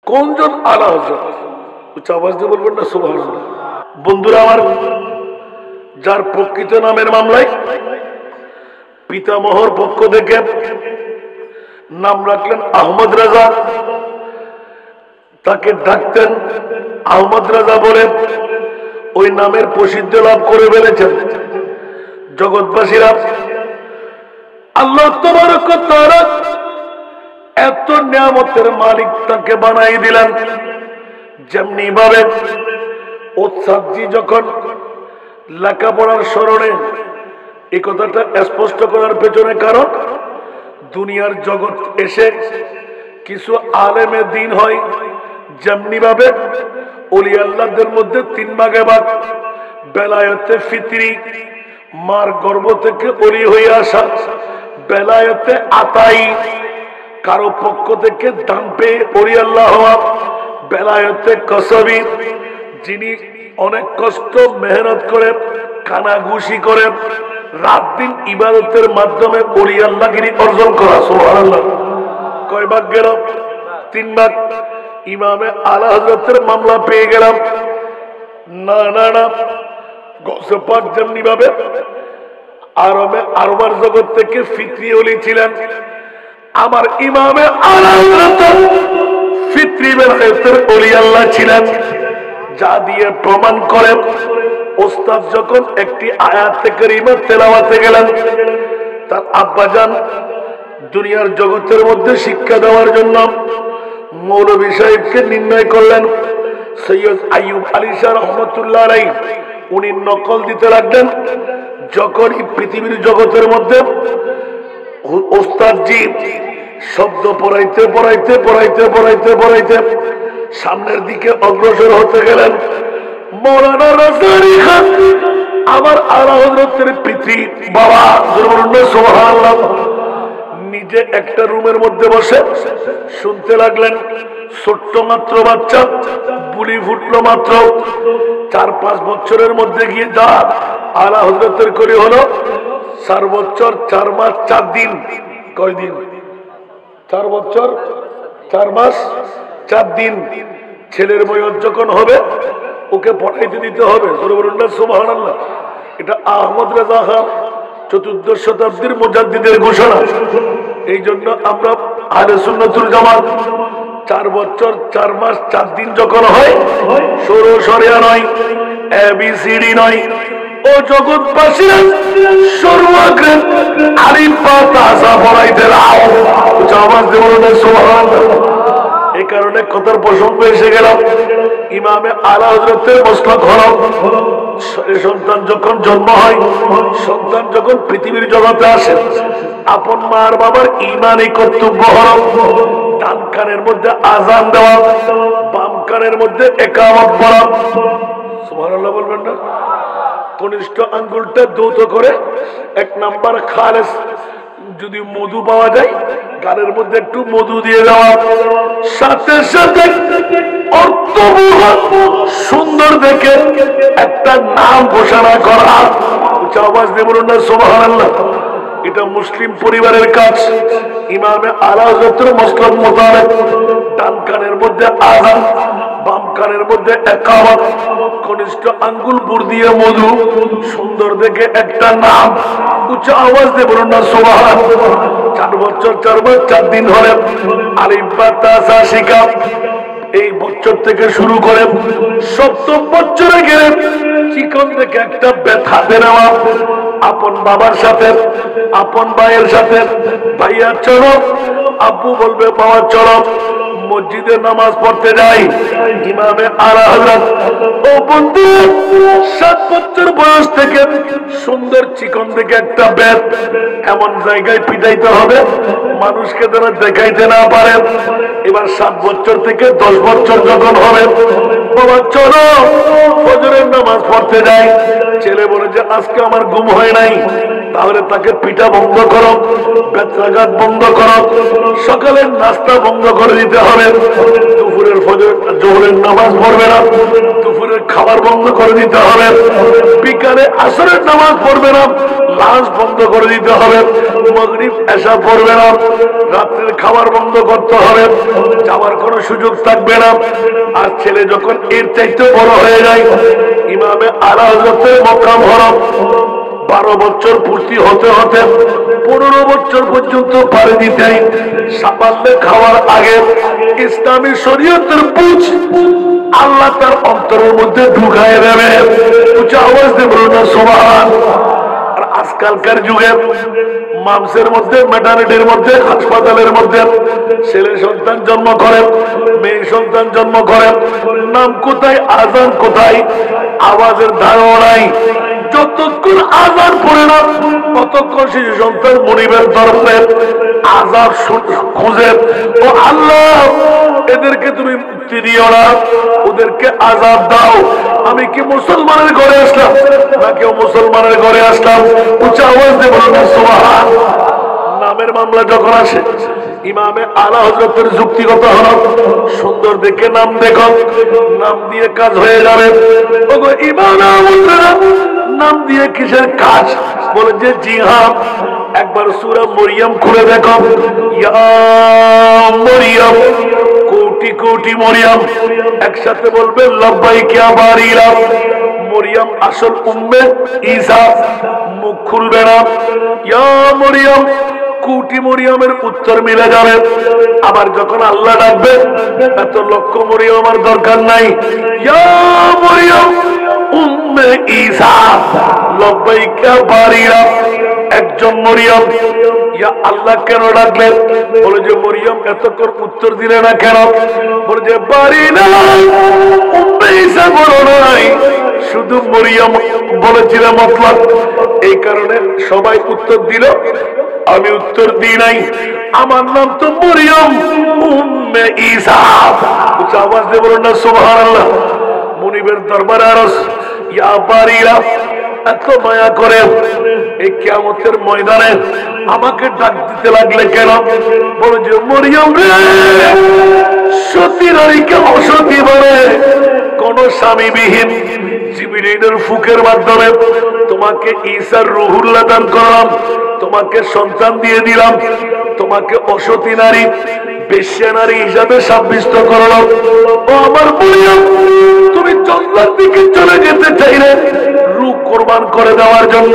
কোনজন আলা হজরত? উচ্চ আওয়াজ দিয়ে বলবেন না সুবহানাল্লাহ। বন্ধুরা আমার, যার প্রকৃত নামের মামলায় পিতামহর পক্ষ থেকে নাম রাখলেন আহমদ রাজা, তাকে ডাকতেন আহমদ রাজা বলে, ওই নামের প্রসিদ্ধি লাভ করে ফেলেছেন জগৎবাসীরা। আল্লাহ তাবারক ওয়া তাআলা এত নিয়ামতের মালিক তাকে বানাই দিলেন। যেমনি ভাবে ওস্তাদজি যখন লেখাপড়ার স্মরণে, এই কথাটা স্পষ্ট করার পেছনে কারণ, দুনিয়ার জগৎ এসে কিছু আলেমে দিন হয়, যেমনি ভাবে ওলি আল্লাহদের মধ্যে তিন ভাগে ভাগ। বেলায়েতে ফিতরি, মার গর্ভ থেকে ওলি হয়ে আসা। বেলায়েতে আতাই, কারো পক্ষ থেকে দান পেয়ে ওলি আল্লাহ হওয়া। বেলায়েতে কসবি, যিনি অনেক কষ্ট মেহনত করে, কানাঘুষি করে, রাত দিন ইবাদতের মাধ্যমে ওলি আল্লাহগিরি অর্জন করা। সুবহানাল্লাহ। কয় ভাগ গেল? তিন ভাগ। ইমামে আলা হযরতের মামলা পেয়ে গেলাম। না না না, গৌসে পাক যেমনি ভাবে আরবের জগৎ থেকে ফিতরি ওলি ছিলেন, আমার ইমামে আলা হযরত ফিতরি বেলায়েতের ওলি আল্লাহ ছিলেন। যা দিয়ে প্রমাণ করে, ওস্তাদ যখন একটি আয়াতে কারিমা তেলাওয়াতে গেলেন, তার আব্বাজান দুনিয়ার জগতের মধ্যে শিক্ষা দেওয়ার জন্য মৌলভী সাহেবকে নির্ণয় করলেন। সৈয়দ আইয়ুব আলী শাহ রহমতুল্লাহ আলাইহি, উনি নকল দিতে লাগলেন। যখন এই পৃথিবীর জগতের মধ্যে ওস্তাদজি শব্দ পড়াইতে পড়াইতে পড়াইতে পড়াইতে পড়াইতে সামনের দিকে অগ্রসর হতে গেলেন, মৌলানা রাজদারি খান আমার আলা হযরতের পিতৃ বাবা সুবহানাল্লাহ নিজে একটা রুমের মধ্যে বসে শুনতে লাগলেন। ছোট্ট মাত্র বাচ্চা, বুলি ফুটলো মাত্র, 4-5 বছরের মধ্যে গিয়ে যা আলা হযরতের করি হলো 4 বছর 4 মাস 4 দিন। কয় দিন? 4 বছর 4 মাস 4 দিন। ছেলের বয়স যখন হবে ওকে পড়াইতে দিতে হবে। সুবহানাল্লাহ। এটা আহমদ রাজা খান 14th শতাব্দীর মুজাদ্দিদের ঘোষণা। এই জন্য আমরা আহলে সুন্নাতুল জামাত 4 বছর 4 মাস 4 দিন যখন হয়, সরু সরিয়া নয়, এবিসিডি নয়, ও জগৎবাসীরা সরু আগ্রে আলিফ বা তাসা পড়াইতে দাও। আওয়াজ দেব না সুবহানাল্লাহ। এই কারণে কথার প্রসঙ্গ এসে গেল। ইমামে আলা হযরতের মসলক হলো, সন্তান যখন জন্ম হয়, সন্তান যখন পৃথিবীর জগতে আসে, আপন মার বাবার ঈমানি কর্তব্য হলো ডান কানের মধ্যে আযান দেওয়া, বাম কানের মধ্যে ইকামত পড়া। সুবহানাল্লাহ বলবেন না? কনিষ্ঠ আঙ্গুলটা দ্রুত করে 1 নাম্বার খালেস, যদি মধু পাওয়া যায় গালের মধ্যে একটু মধু দিয়ে দেওয়া, সাথে সাথে অর্থবহ সুন্দর দেখে একটা নাম ঘোষণা করা। আওয়াজ দিয়ে বলুন না সুবহানাল্লাহ। এটা মুসলিম পরিবারের কাজ। ইমামে আলা হযরতের মাসলাক মোতাবেক ডান কানের মধ্যে আযান, বাম কানের মধ্যে ইকামত, কনিষ্ঠ আঙ্গুল বুড় দিয়ে মধু, সুন্দর দেখে একটা নাম। উচ্চ আওয়াজ দিয়ে বলুন না সুবহানাল্লাহ। 4 বছর 4 মাস 4 দিন হলে আলিফ বা তাসা শিখা। এই বছর থেকে শুরু করে 7ম বছরে গেলে চিকন থেকে একটা ব্যথা বেরোয়া। আপন বাবার সাথে, আপন ভাইয়ের সাথে, ভাইয়া চলো, আব্বু বলবে বাবা চলো, মসজিদে নামাজ পড়তে যাই। ইমামে আলা হযরত, ও বন্ধু, 7 বছর বয়স থেকে সুন্দর চিকন থেকে একটা বেত এমন জায়গায় পিটাইতে হবে মানুষকে যেন দেখাইতে না পারে। এবার 7 বছর থেকে 10 বছর যখন হবে, বাবা চলো ফজরের নামাজ পড়তে যাই। ছেলে বলে যে আজকে আমার ঘুম হয় নাই, তাহলে তাকে পিটা বন্ধ করো, বেত্রাঘাত বন্ধ করো, সকালের নাস্তা বন্ধ করে দিতে হবে। দুপুরের ফজর জোহরের নামাজ পড়বে না, দুপুরের রাত্রে খাবার বন্ধ করে দিতে হবে, বিকালে আসরের নামাজ পড়বে না, লাঞ্চ বন্ধ করে দিতে হবে, মাগরিব এশা পড়বে না, রাত্রের খাবার বন্ধ করতে হবে, যাওয়ার কোনো সুযোগ থাকবে না। আর ছেলে যখন এর চাইতে বড় হয়ে যায়, ইমামে আলা হযরতের মক্কাম হরম 12 বছর পূর্তি হতে হতে 15 বছর পর্যন্ত পারে দিতে সাপাল্লে খাওয়ার আগে ইসলামী শরীয়তের বুঝ আল্লাহ তার অন্তরের মধ্যে ঢুকায় দেবে। উচ্চ আওয়াজ দিয়ে বলুন না সুবহান। আর আজকালকার যুগে মামসের মধ্যে, ম্যাটার্নিটির মধ্যে, হাসপাতালের মধ্যে ছেলে সন্তান জন্ম করেন, মেয়ে সন্তান জন্ম করেন, নাম কোথায়, আজান কোথায়, আওয়াজের ধারণা নাই। যতক্ষণ আজান পড়ে না ততক্ষণ শিশু সন্তান মনিবের দরবারে আজাব খুঁজে, ও আল্লাহ এদেরকে তুমি মুক্তি দিও না, ওদেরকে আজাব দাও। আমি কি মুসলমানের ঘরে আসলাম না কেউ মুসলমানের ঘরে আসলাম? উচ্চ আওয়াজ দিয়ে বলুন সুবহান। নামের মামলা যখন আসে, ইমামে আলা হযরতের যুক্তিগত হরফ সুন্দর দেখে নাম দেখো, নাম দিয়ে কাজ হয়ে যাবে। ওগো ইমামরা, নাম দিয়ে কিসের কাজ? বলে যে জি হ্যাঁ, একবার সূরা মরিয়ম খুলে দেখো। ইয়া মরিয়ম, কোটি কোটি মরিয়ম একসাথে বলবে লব্বাইক ইয়া বারিরা। মরিয়ম আসল উম্মে ঈসা, মুখ খুলবে না। ইয়া মরিয়ম, কোটি মরিয়মের উত্তর মিলে যাবে। আবার যখন আল্লাহ ডাকবে, এত লক্ষ মরিয়ম আমার দরকার নাই। ইয়া মরিয়ম উম্মে ঈসা লব্বাইক ইয়া বারিরা, একজন মরিয়ম। ইয়া আল্লাহ কেন ডাকলেন? বলে যে মরিয়ম এতক্ষণ উত্তর দিলে না কেন? বলে যে বারিরা উম্মে ঈসা বলো নাই, শুধু মরিয়ম বলেছিলাম মতলব। এই কারণে সবাই উত্তর দিল, আমি উত্তর দিই নাই। আমার নাম তো মরিয়ম উম্মে ঈসা। উচ্চ আওয়াজ দিয়ে বলুন না সুবহানাল্লাহ। মুনিবের দরবারে আরজ, ইয়া বারিরা, এত মায়া করে এই কিয়ামতের ময়দানে আমাকে ডাক দিতে লাগলে কেন? বলে যে মরিয়ম রে, সতী নারীকে অসতী বলে কোন স্বামীবিহীন জিবরিলের ফুকের মাধ্যমে তোমাকে ঈসার রূহুল্লাহ দান করলাম, তোমাকে সন্তান দিয়ে দিলাম, তোমাকে অসতী নারী, বেশ্যা নারী হিসাবে সাব্যস্ত করলাম। ও আমার মরিয়ম, তুমি জান্নাতের দিকে চলে যেতে চাইলে রূহ কুরবান করে দেওয়ার জন্য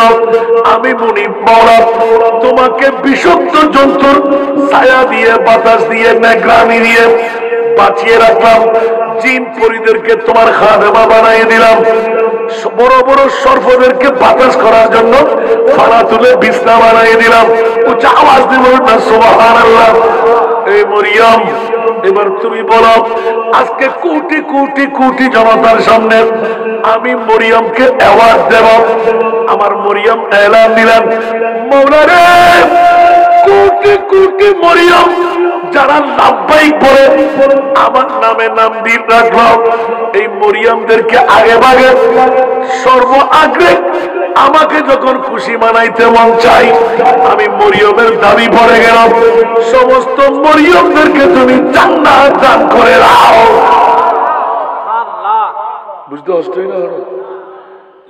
আমি মুনিব মাওলা তোমাকে বিষাক্ত জন্তুর ছায়া দিয়ে, বাতাস দিয়ে, নেগরানি দিয়ে বাঁচিয়ে রাখলাম। জিন পরীদেরকে তোমার খাদেমা বানিয়ে দিলাম। বড় বড় সর্পদেরকে বাতাস করার জন্য ফানা তুলে বিছনা বানিয়ে দিলাম। উচ্চ আওয়াজ দিয়ে বলুন না সুবহানাল্লাহ। এই মরিয়ম, এবার তুমি বলো, আজকে কোটি কোটি কোটি জনতার সামনে আমি মরিয়মকে অ্যাওয়ার্ড দেব। আমার মরিয়ম এলান দিলেন, মওলা রে, কোটি কোটি মরিয়ম যারা লাব্বাইক বলে আমার নামে নাম দিয়ে রাখলো, এই মরিয়মদেরকে আগে ভাগে সর্ব আগ্রে আমাকে যখন খুশি মানাইতে মন চাই, আমি মরিয়মের দাবি পড়ে গেলাম, সমস্ত মরিয়মদেরকে তুমি জান্নাত দান করে দাও। বুঝতে হস্তই না হলো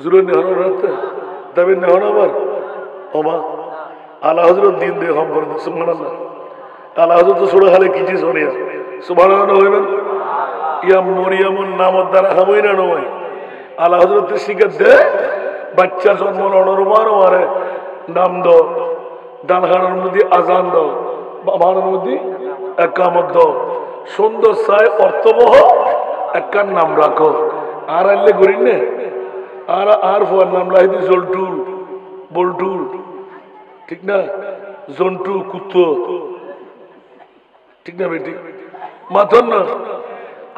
জুড়ে নেহানো রাখতে দাবি নেহানো আবার ওমা আলা হযরত দিন দে হম করে সুবহানাল্লাহ। আলা হযরত তো ছোড়া খালে কিছু শুনিয়া সুবহানাল্লাহ হইবেন। ইয়া মরিয়মুন নামত দ্বারা হামই না নয়। আলা হযরতের শিকার দে বাচ্চা জন্ম নরমার মারে নাম দাও, ডানখানার মধ্যে আজান দাও, বামানের মধ্যে একামত দাও, সুন্দর চাই অর্থবহ একখান নাম রাখো। আর আনলে করি না, আর আর ফোয়ার নাম লাইদি জল্টু বল্টু, ঠিক না, জন্টু কুত্তো, ঠিক না বেটি, মাথন না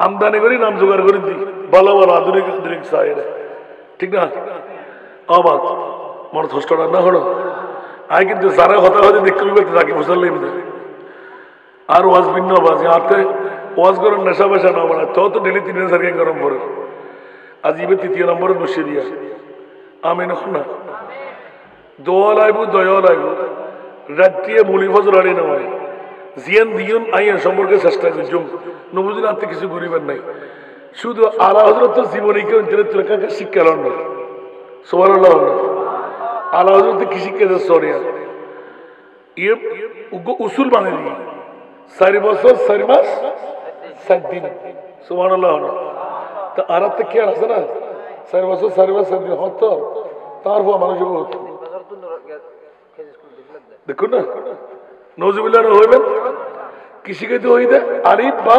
আমদানি করি নাম জোগাড় করে দিই, ভালো ভালো আধুনিক আধুনিক চাই, ঠিক না। অবাক মনে থষ্টটা না হলো আয়, কিন্তু যারা কথা হতে দেখতে পেতে থাকি বুঝলাম না। আর ওয়াজ ভিন্ন বাজ হাতে ওয়াজ করার নেশা বেশা না মানে তো তো ডেলি 3000 গরম পড়ে। আজ ইবে 3য় নম্বরে বসে দিয়া আমি না দোয়া লাইব দয়া লাইব রাত্রিয়ে মুলি ফজর আড়ি নেওয়াই জিয়ান দিয়ন আইন সম্পর্কে চেষ্টা করছুম নবুজিন আত্মে কিছু করিবার নাই। শুধু আলা হযরত জীবনীকে অন্তরে শিক্ষা লন্ড সুবহানাল্লাহ আলা হযরত কি শিক্ষা দেয় সরিয়া ইয়ে উসুল বানিয়ে দিই 4 বছর 4 মাস 7 দিন সুবহানাল্লাহ তা আরাতে কি আছে না 4 বছর 4 মাস 7 দিন হতো তারপর মানুষ হতো দেখুন না নজরুল্লাহ হইবেন কি শিখাইতে হইতে আলিফ বা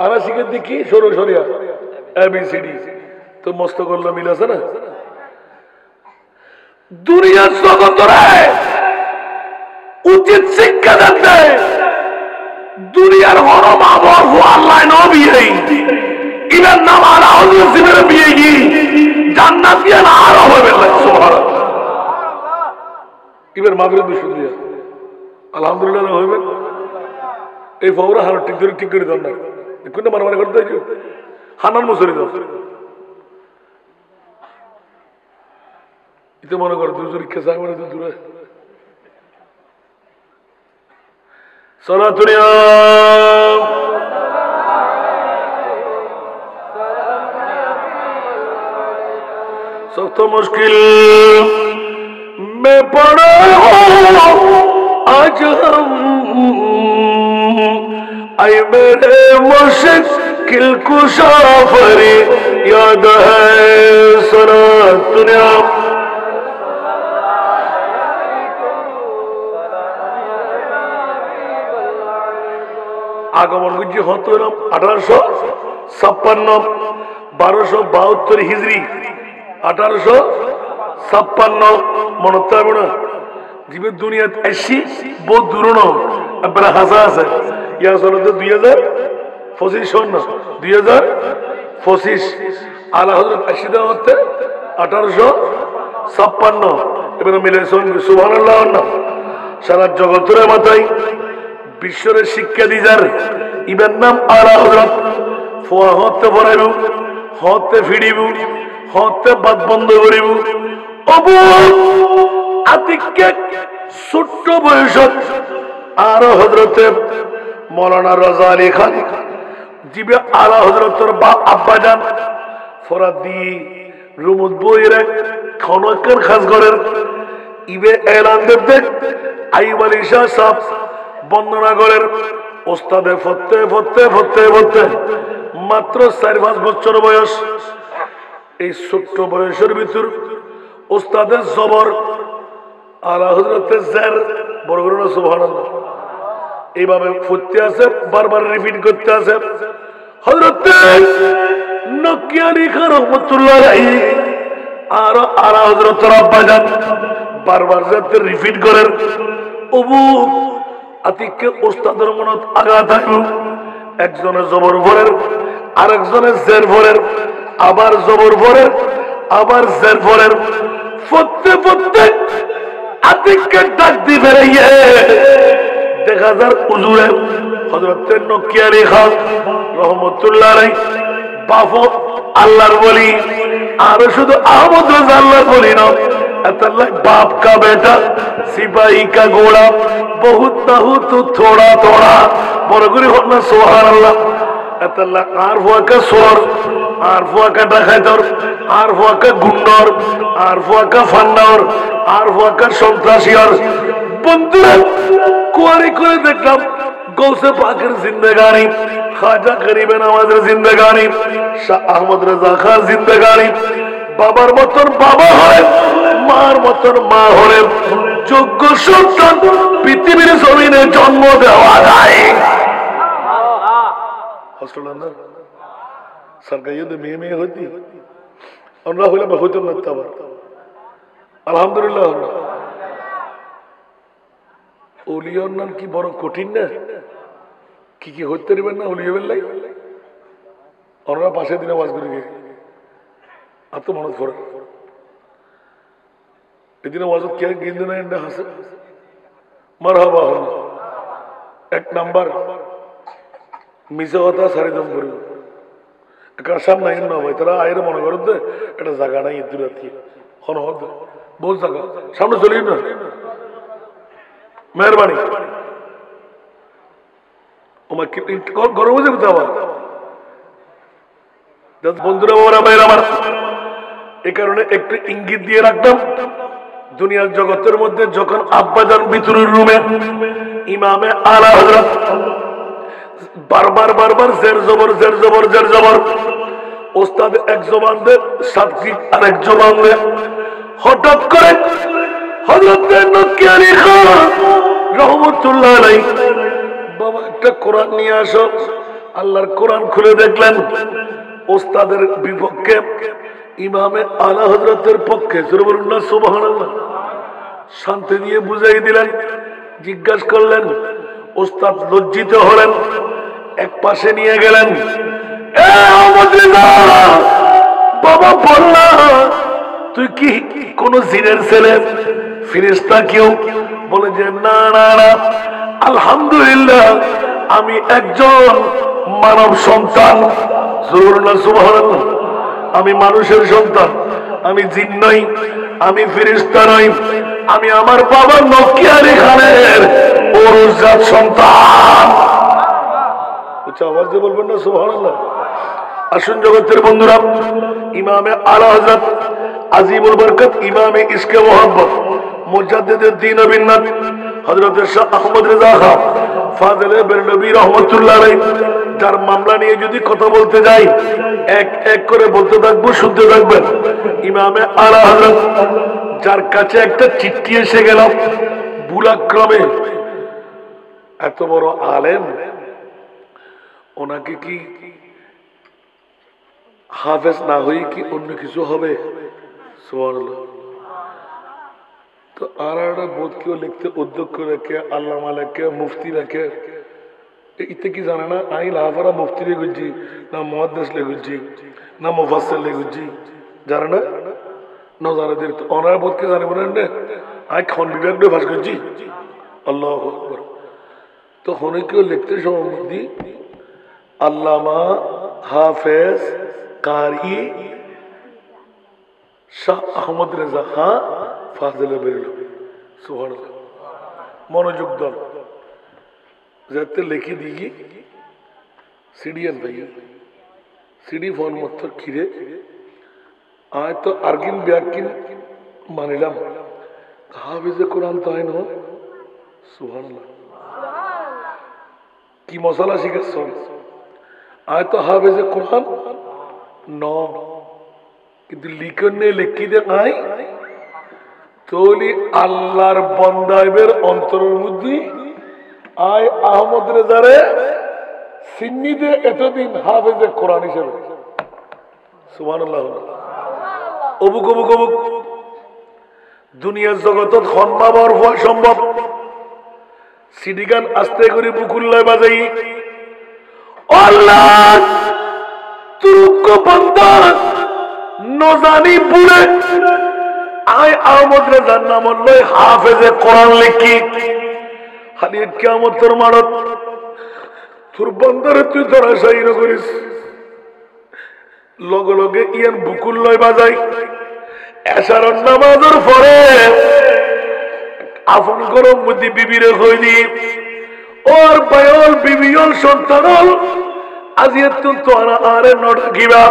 আরা শিখে দেখি সরু সরিয়া এবিসিডি তো মস্ত করলো মিল আছে না দুনিয়ার জগতরে উচিত শিক্ষা দিতে দুনিয়ার হরম আবর আল্লাহ নবী ইবেন নাম আলা হযরত সিবের বিয়ে কি জান্নাত দিয়া না আরো হবে সুবহানাল্লাহ ইবের মাগরিব বিশুদ্ধিয়া আলহামদুলিল্লাহ হইবেন এই ফওরা হার ঠিক করে দেন না কোন মারামারি করতে যাও হানান মুসরি দাও ইতে মনে করো দুজোর কেসা মানে দূরে সালাতুনিয়া सब तो मुश्किल में पड़ा हो आज हम आए मेरे मुश्किल कुशा फरी याद है सुना दुनिया আগমন গুজি হতো 1856 1272 হিজরি 1856 মনত হবে না জীবের দুনিয়াত আসি বহুত দূর ন আপনারা হাসা আছে ইয়া চলতে 2025 সন 2025 আলা হযরত আশিদা হতে 1856 এবারে মিলেছেন সুবহানাল্লাহ সারা জগতের মাথায় বিশ্বের শিক্ষা দিজার ইবের নাম আলা হযরত ফোয়া হতে পড়াইব হতে ফিরিব হতে বাদ বন্ধ করিব অবু আতিককে ছোট্ট বয়সত আর হযরতে মৌলানা রাজা আলী খান জিবে আলা হযরতের বাপ আব্বা জান ফরাদি রুমুদ বইরে খনকের খাস করেন ইবে এলান দেতে আইব আলী শাহ সাহেব বন্দনা করেন ওস্তাদে ফতে ফতে ফতে ফতে মাত্র 4-5 বছর বয়স এই ছোট্ট বয়সের ভিতর ওস্তাদের জবর আলা হযরতের জের বড় বড় সুবহানাল্লাহ এইভাবে ফুটতে আছে বারবার রিপিট করতে আছে হযরত নকি আলী খান রহমাতুল্লাহ আলাইহি আর আলা হযরতের আব্বা জান বারবার যাতে রিপিট করেন ওবু আতিককে ওস্তাদের মনত আঘাত আইব একজনের জবর ভরের আরেকজনের জের ভরের আবার জবর ভরের আবার জের ভরের ফতে ফতে আতিককে ডাক দি বেরিয়ে দেখা যার হুজুরে হযরত নকি আলী খান রহমাতুল্লাহ আলাইহি বাপ আল্লাহর ওলি আর শুধু আহমদ রাজা আল্লাহর ওলি না अतल्ला बाप का बेटा सिपाही का घोड़ा बहुत ना हो तो थोड़ा थोड़ा बरगुरी होना सुभान अल्लाह अतल्ला आरफुआ का सोर आरफुआ का डाकाइतर आरफुआ का गुंडर आरफुआ का फंडार आरफुआ का सन्त्रासियार बंधुरा कुआरी করে দেখলাম গৌসে পাকের জিন্দেগানি খাজা গরিবে নওয়াজের জিন্দেগানি শাহ আহমদ রাজা খান জিন্দেগানি বাবার মতন বাবা হয় মার মতন মা হলে যোগ্য সন্তান পৃথিবীর জমিনে জন্ম দেওয়া যায় সরকারি মেয়ে মেয়ে হইতি আমরা হইলে হইতাম না আলহামদুলিল্লাহ ওলিয়ার নাম কি বড় কঠিন না কি কি হইতে পারবেন না ওলিয়া বেল্লাই ওনারা পাশে দিনে ওয়াজ করে গিয়ে আত্ম মনত করে এদিনে ওয়াজত কে গিনতে না এন্ডা হাসে মারহাবা হল এক নাম্বার মিশা কথা সারিদম করিব একটা সামনে আইন না ভাই তারা আয়ের মনে করেন তো একটা জায়গা নাই দূর রাখি হন হদ বহুত জায়গা সামনে চলি না মেহরবানি ওমা গরম হয়ে যাবে তো আবার বন্ধুরা ওরা ভাইরা আমার, এ কারণে একটু ইঙ্গিত দিয়ে রাখলাম, দুনিয়ার জগতের মধ্যে যখন আব্বাজান ভিতরের রুমে ইমামে আলা হযরত বারবার বারবার জের জবর জের জবর জের জবর, ওস্তাদ এক জবান দে, সাদকিক আরেক জবান দে, হঠাৎ করে হযরত নকি আলী খান রহমাতুল্লাহ আলাইহি, বাবা একটা কোরআন নিয়ে আসো। আল্লাহর কোরআন খুলে দেখলেন ওস্তাদের বিপক্ষে ইমামে আলা হযরতের পক্ষে। সুবহানাল্লাহ। শান্তি দিয়ে বুঝাই দিলেন, জিজ্ঞাসা করলেন, ওস্তাদ লজ্জিত হলেন, এক পাশে নিয়ে গেলেন। বাবা বললা, তুই কি কোন জিনের ছেলে, ফেরেশতা কেউ? বলে যে না না না, আলহামদুলিল্লাহ আমি একজন মানব সন্তান। সুবহানাল্লাহ। আমি মানুষের সন্তান, আমি জিন নই, আমি ফেরেশতা নই, আমি আমার বাবা নকি আলী খানের ওরজাত সন্তান। উচ্চ আওয়াজ দিয়ে বলবেন না সুবহানাল্লাহ। আসুন জগতের বন্ধুরা, ইমামে আলা হযরত আজিমুল বরকত, ইমামে ইশকে মোহাম্মদ, মুজাদ্দিদুদ দ্বীন ও বিন্নাত হযরত শাহ আহমদ রেজা খান ফাজিলে বেরলভী রহমাতুল্লাহ আলাইহি, যার মামলা নিয়ে যদি কথা বলতে যাই এক এক করে বলতে থাকবো, শুনতে থাকবেন। ইমামে আলা হযরত, যার কাছে একটা চিঠি এসে গেল ভুলাক্রমে, এত বড় আলেম, ওনাকে কি হাফেজ না হয়ে কি অন্য কিছু হবে? সুবহানাল্লাহ। তো আর একটা বোধ কেউ লিখতে উদ্যোগ করে রেখে, আল্লামা লেখে, মুফতি লেখে, ইতে কি জানে না আই লাফারা মুফতি লেগুজি না মুহাদ্দিস লেগুজি না মুফাসসির লেগুজি, জানে না নজারাদের। তো ওনার বোধ কে জানে বলেন না, আই খন বিভাগ দিয়ে ভাস করছি। আল্লাহু আকবার। তো হনে কেউ লিখতে সময় আল্লামা হাফেজ কারি শাহ আহমদ রেজা খান ফাজিলে বেরলভী। সুবহানাল্লাহ। মনোযোগ দান, যাতে লিখে দিই সিডিএন ভাই, সিডি ফোন মত খিরে আয় তো আরগিন ব্যাকিন মানিলাম, হাফিজে কোরআন তো হয় না। সুবহানাল্লাহ। কি মশলা শিখেছ? আয় তো হাফিজে কোরআন ন, কিন্তু লিখনে লিখি দে নাই তোলি আল্লাহর বন্দাইবের অন্তরের মধ্যে আয় আহমদ রেজারে সিন্নি দে এতদিন হাফেজে কোরআন হিসেবে। সুবহানাল্লাহ। অবুক অবুক অবুক দুনিয়ার জগতত হন্মাবার হওয়া সম্ভব। সিডি গান আস্তে করে বুকুল্লায় বাজাই, আল্লাহ তুরুক বান্দা নজানি বুড়ে আয় আহমদ রেজার নাম লই হাফেজে কোরআন লিখি খালি কিয়ামতের মারত তোর বন্দারে তুই ধরা সাইর করিস, লগে লগে ইয়ান বুকুল লয় বাজাই। এশারত নামাজের পরে আপন গরম বুদ্ধি বিবিরে কইলি, ওর বায়ল বিবিয়ল সন্তানল আজিয়ে তুই তোরা আরে নডাকিবা।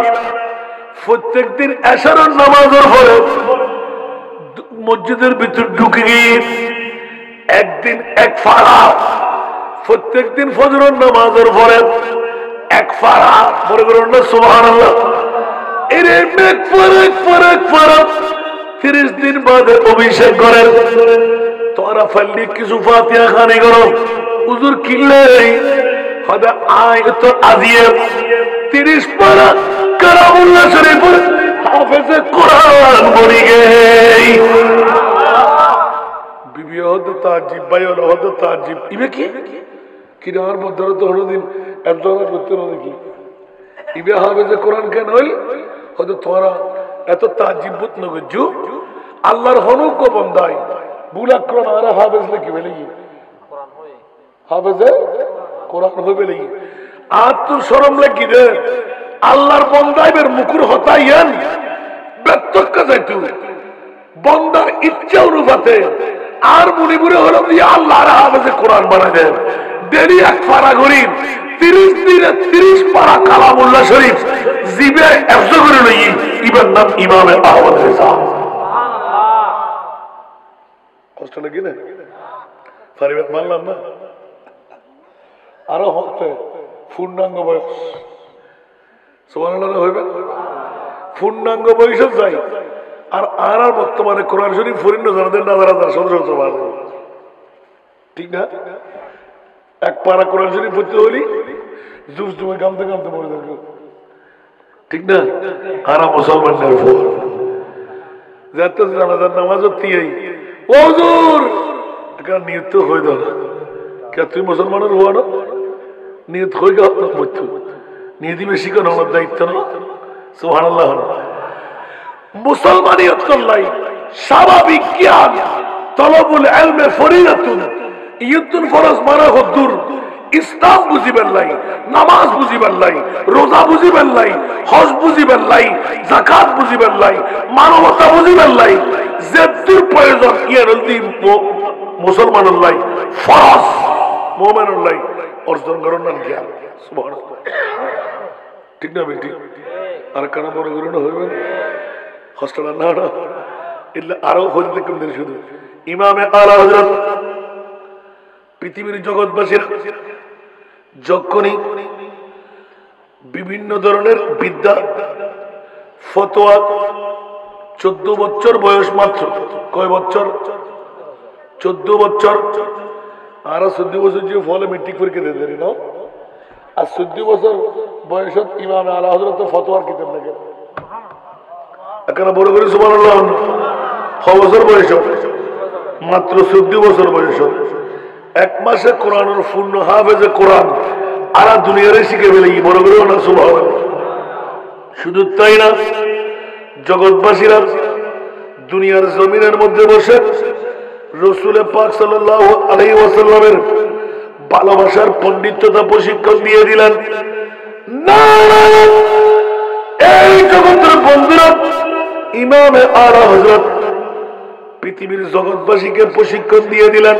প্রত্যেক দিন এশারত নামাজের পরে মসজিদের ভিতর ঢুকে গিয়ে একদিন এক ফাড়া, প্রত্যেক দিন ফজরের নামাজের পরে এক ফাড়া, মনে করেন না সুবহানাল্লাহ। এর এক ফাড়া 30 দিন বাদে অভিষেক করেন। তোরা ফাল্লি কিছু ফাতিহা খানি করো, হুজুর কিনলে হদা আয় তো আজিয়ে 30 পারা কালামুল্লাহ শরীফের হাফেজে কোরআন বনি গই। বিবি হদ তাজিব বাইল হদ তাজিব ইবে কি কিনার মধ্যে তো হলদিন একজন করতে না দেখি ইবে হাফেজে কোরআন কেন হই হদ তোরা এত তাজিবুত নগজু আল্লাহর হনুক বন্দাই বুলাক্রম আর হাফেজ লিখি বেলি কোরআন হই হাফেজে কোরআন হই বেলি আত্ম শরম লাগি দে আল্লাহর বন্দাইবের মুকুর হতাইয়েন বেত্তক্কা যাইতু বন্দার ইচ্ছা অনুপাতে আর মুনিপুরে হলো দিয়ে আল্লাহর হাফেজে কোরআন বানাই দেন। দেরি এক পারা গরিব 30 দিনে 30 পারা কালামুল্লাহ শরীফ জিবে একশো করে লই ইবার নাম ইমামে আহমদ রেজা। কষ্ট নাকি না? পারিবারিক মানলাম না। আরো হতে পূর্ণাঙ্গ বয়স সুবহানাল্লাহ হইবে, পূর্ণাঙ্গ বয়স যাই। আর আর বর্তমানে কোরআন শরীফ ফরিন্ন জানাদের হাজার হাজার শত শত মানুষ, ঠিক না? এক পারা কোরআন শরীফ পড়তে হলি জুস জুমে কামতে কামতে মরে যাবে, ঠিক না? আর মুসলমানদের ফোর যাতে জানাজার নামাজ তিয়াই ও হুজুর একটা নিয়ত হয়ে দাও না কে তুই মুসলমানের হওয়া না নিয়ত হয়ে গেল আপনার মৃত্যু নিয়তি বেশি করে আমার দায়িত্ব না। সুবহানাল্লাহ। মুসলমানিয়ত করলাই স্বাভাবিক জ্ঞান তলবুল ইলমে ফরিদাতুন, ইয়তুন ফরজ মানা হদ্দুর, ইসলাম বুঝিবেন লাই, নামাজ বুঝিবেন লাই, রোজা বুঝিবেন লাই, হজ বুঝিবেন লাই, যাকাত বুঝিবেন লাই, মানবতা বুঝিবেন লাই, যেতুর প্রয়োজন ইয়ারদি মুসলমানের লাই ফরজ মুমিনের লাই অর্জন করার নাম জ্ঞান। সুবহানাল্লাহ, ঠিক না বেটি? আর কানা বড় করে না হইবেন হস্টেল না না এলে আরো হইতে কম দিন। শুধু ইমামে আলা হযরত পৃথিবীর জগৎবাসীর যখনই বিভিন্ন ধরনের বিদ্যা ফতোয়া 14 বছর বয়স মাত্র, কয় বছর? 14 বছর। আর 14 বছর যে ফলে মেট্রিক পরীক্ষা দিতে পারি না, আর 14 বছর বয়সত ইমামে আলা হযরত ফতোয়ার কিতাব লেখে। এখানে বড় করে সুবহানাল্লাহ। 6 বছর বয়স মাত্র, 14 বছর বয়স, 1 মাসে কোরআনের পূর্ণ হাফেজে কোরআন আর দুনিয়ারে শিখে ফেলে বড় করে না সুবহানাল্লাহ। শুধু তাই না, জগৎবাসীরা দুনিয়ার জমিনের মধ্যে বসে রাসূল পাক সাল্লাল্লাহু আলাইহি ওয়াসাল্লামের ভালোবাসার পণ্ডিততা প্রশিক্ষণ দিয়ে দিলেন। না, এই জগতের বন্ধুরা, ইমামে আলা হযরত পৃথিবীর জগৎবাসীকে প্রশিক্ষণ দিয়ে দিলেন।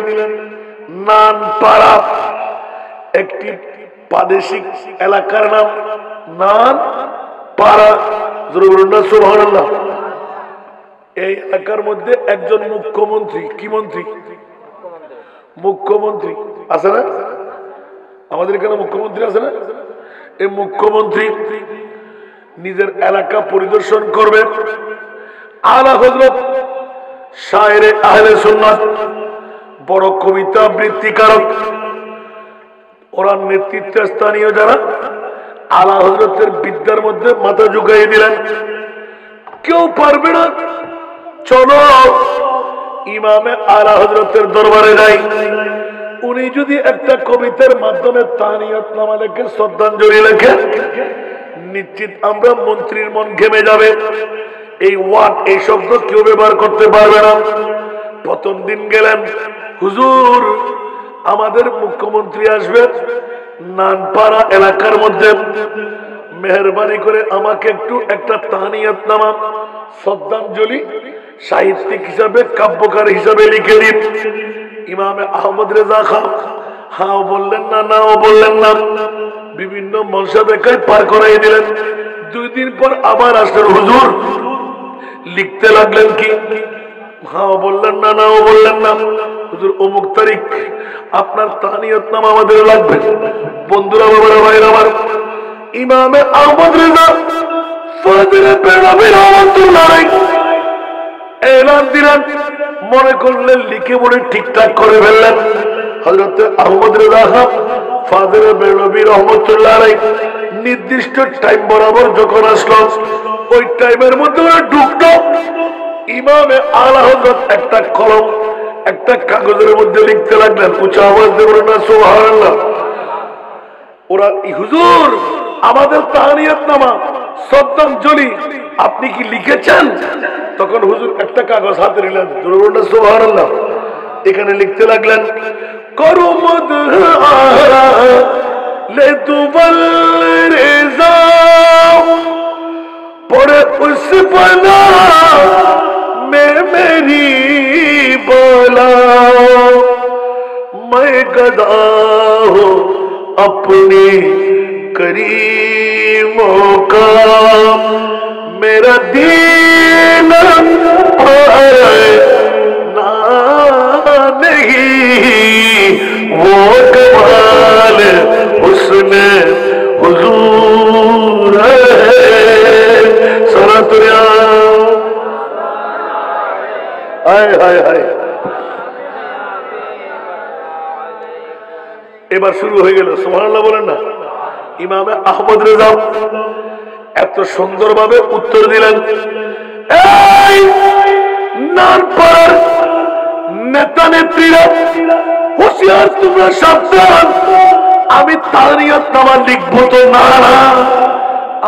নানপাড়া একটি প্রাদেশিক এলাকার নাম, নানপাড়া। সুবহানাল্লাহ। এই এলাকার মধ্যে একজন মুখ্যমন্ত্রী, কি মন্ত্রী? মুখ্যমন্ত্রী আছে না? আমাদের এখানে মুখ্যমন্ত্রী আছে না? এই মুখ্যমন্ত্রী নিজের এলাকা পরিদর্শন করবে। আলা হযরত শায়েরে আহলে সুন্নাত, বড় কবিতা আবৃত্তিকারক, ওরা নেতৃত্বে স্থানীয় যারা আলা হযরতের বিদ্যার মধ্যে মাথা ঝুঁকাইয়ে দিলেন। কেউ পারবে না, চলো ইমামে আলা হযরতের দরবারে যাই। উনি যদি একটা কবিতার মাধ্যমে তানিয়াত নামা লেখে, শ্রদ্ধাঞ্জলি লেখে, নিশ্চিত আমরা মন্ত্রীর মন ঘেমে যাবে। এই ওয়ার্ড, এই শব্দ কেউ ব্যবহার করতে পারবে না। প্রথম দিন গেলেন, হুজুর আমাদের মুখ্যমন্ত্রী আসবে নানপাড়া এলাকার মধ্যে, মেহরবানি করে আমাকে একটু একটা তানিয়াত নামা শ্রদ্ধাঞ্জলি সাহিত্যিক হিসাবে, কাব্যকার হিসাবে লিখে দিন। ইমামে আহমদ রেজা খান হাও বললেন না, নাও বললেন না, বিভিন্ন মনসা দেখায় পার করাই দিলেন। 2 দিন পর আবার আসলেন, হুজুর লিখতে লাগলেন কি? হাও বললেন না, নাও বললেন না। হুজুর অমুক তারিখ আপনার তানিয়াত নামা আমাদের লাগবে। বন্ধুরা, বাবারা, ভাইরা আমার, ইমামে আহমদ রেজা ফাজিলে বেনামী রহমাতুল্লাহ আলাইহি এলান দিলেন। মনে করলেন লিখে পড়ে ঠিকঠাক করে ফেললেন। হযরত আহমদ রেজা খান ফাজিলে বেনামী রহমাতুল্লাহ আলাইহি নির্দিষ্ট টাইম বরাবর যখন আসলো, ওই টাইমের মধ্যে ওরা ঢুকতো। ইমামে আলা হযরত একটা কলম, একটা কাগজের মধ্যে লিখতে লাগলেন। উঁচা আওয়াজ দিয়ে বলেন না সুবহানাল্লাহ। ওরা, হুজুর আমাদের তানিয়াত নামা শ্রদ্ধাঞ্জলি আপনি কি লিখেছেন? তখন হুজুর একটা কাগজ হাতে নিলেন, সুবহানাল্লাহ। এখানে লিখতে লাগলেন, করো মদহ লে দুবল রেজা পড়ে উস বনা মে মেরি बोला मैं गदा हूं अपनी करीमों का मेरा दीन ना नहीं वो कमाल उसने हुजूर है सरातुरिया हाय हाय हाय এবার শুরু হয়ে গেল সুবহানাল্লাহ বলেন না ইমামে আহমদ রেজা এত সুন্দরভাবে উত্তর দিলেন এই নানপাড়ার নেতা নেত্রীরা হুঁশিয়ার তোমরা সাবধান আমি তারিয়াতনামা লিখবো তো না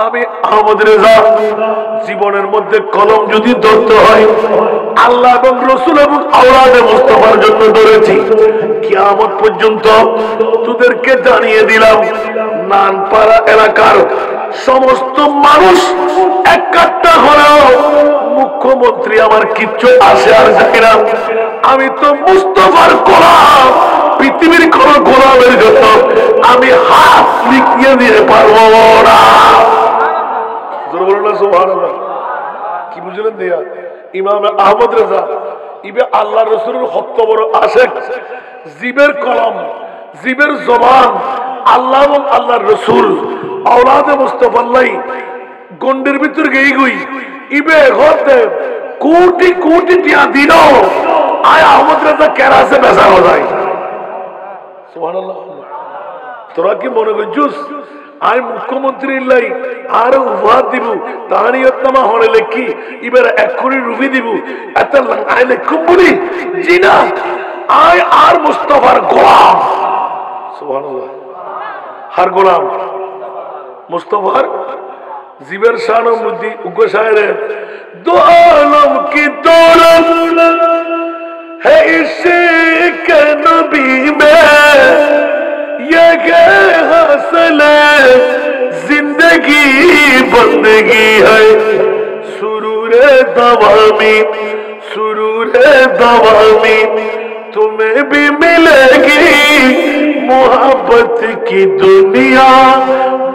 আমি আহমদ রেজা জীবনের মধ্যে কলম যদি ধরতে হয় আল্লাহ এবং রসুল এবং আওলাদে মুস্তাফার জন্য ধরেছি কিয়ামত পর্যন্ত তোদেরকে জানিয়ে দিলাম নানপাড়া এলাকার সমস্ত মানুষ একটা হলেও মুখ্যমন্ত্রী আমার কিচ্ছু আসে আর যায় না আমি তো মুস্তাফার গোলাম পৃথিবীর কোন গোলামের জন্য আমি হাত লিখিয়ে দিয়ে পারবো না সুবহানাল্লাহ কি বুঝলেন দিয়া ইমাম আহমদ রেজা ইবে আল্লাহ রসুলের হক বড় আশেক জিবের কলম জিবের জবান আল্লাহ এবং আল্লাহর রসুল আওলাদে মুস্তাফাল্লাহ গন্ডের ভিতর গেই গই ইবে হতে কোটি কোটি টিয়া দিল আয় আহমদ রেজা কেরাসে বেচা হয়ে যায় সুবহানাল্লাহ তোরা কি মনে করছিস আমি মুখ্যমন্ত্রী লাই আর উপহার দিব তাহানিয়তনামা হলে লেখি এবার 1 কোটি রুপি দিব এত আই লেখুম বলি জি না আয় আর মুস্তাফার গোলাম সুবহানাল্লাহ হার গোলাম মুস্তাফার জীবের শান ও মুদ্দি উগ্র শায়রে দো আলম কি দৌলত है इश्क नबी में ये हासिल जिंदगी बंदगी है सुरूर दवामी तुम्हें भी मिलेगी मोहब्बत की दुनिया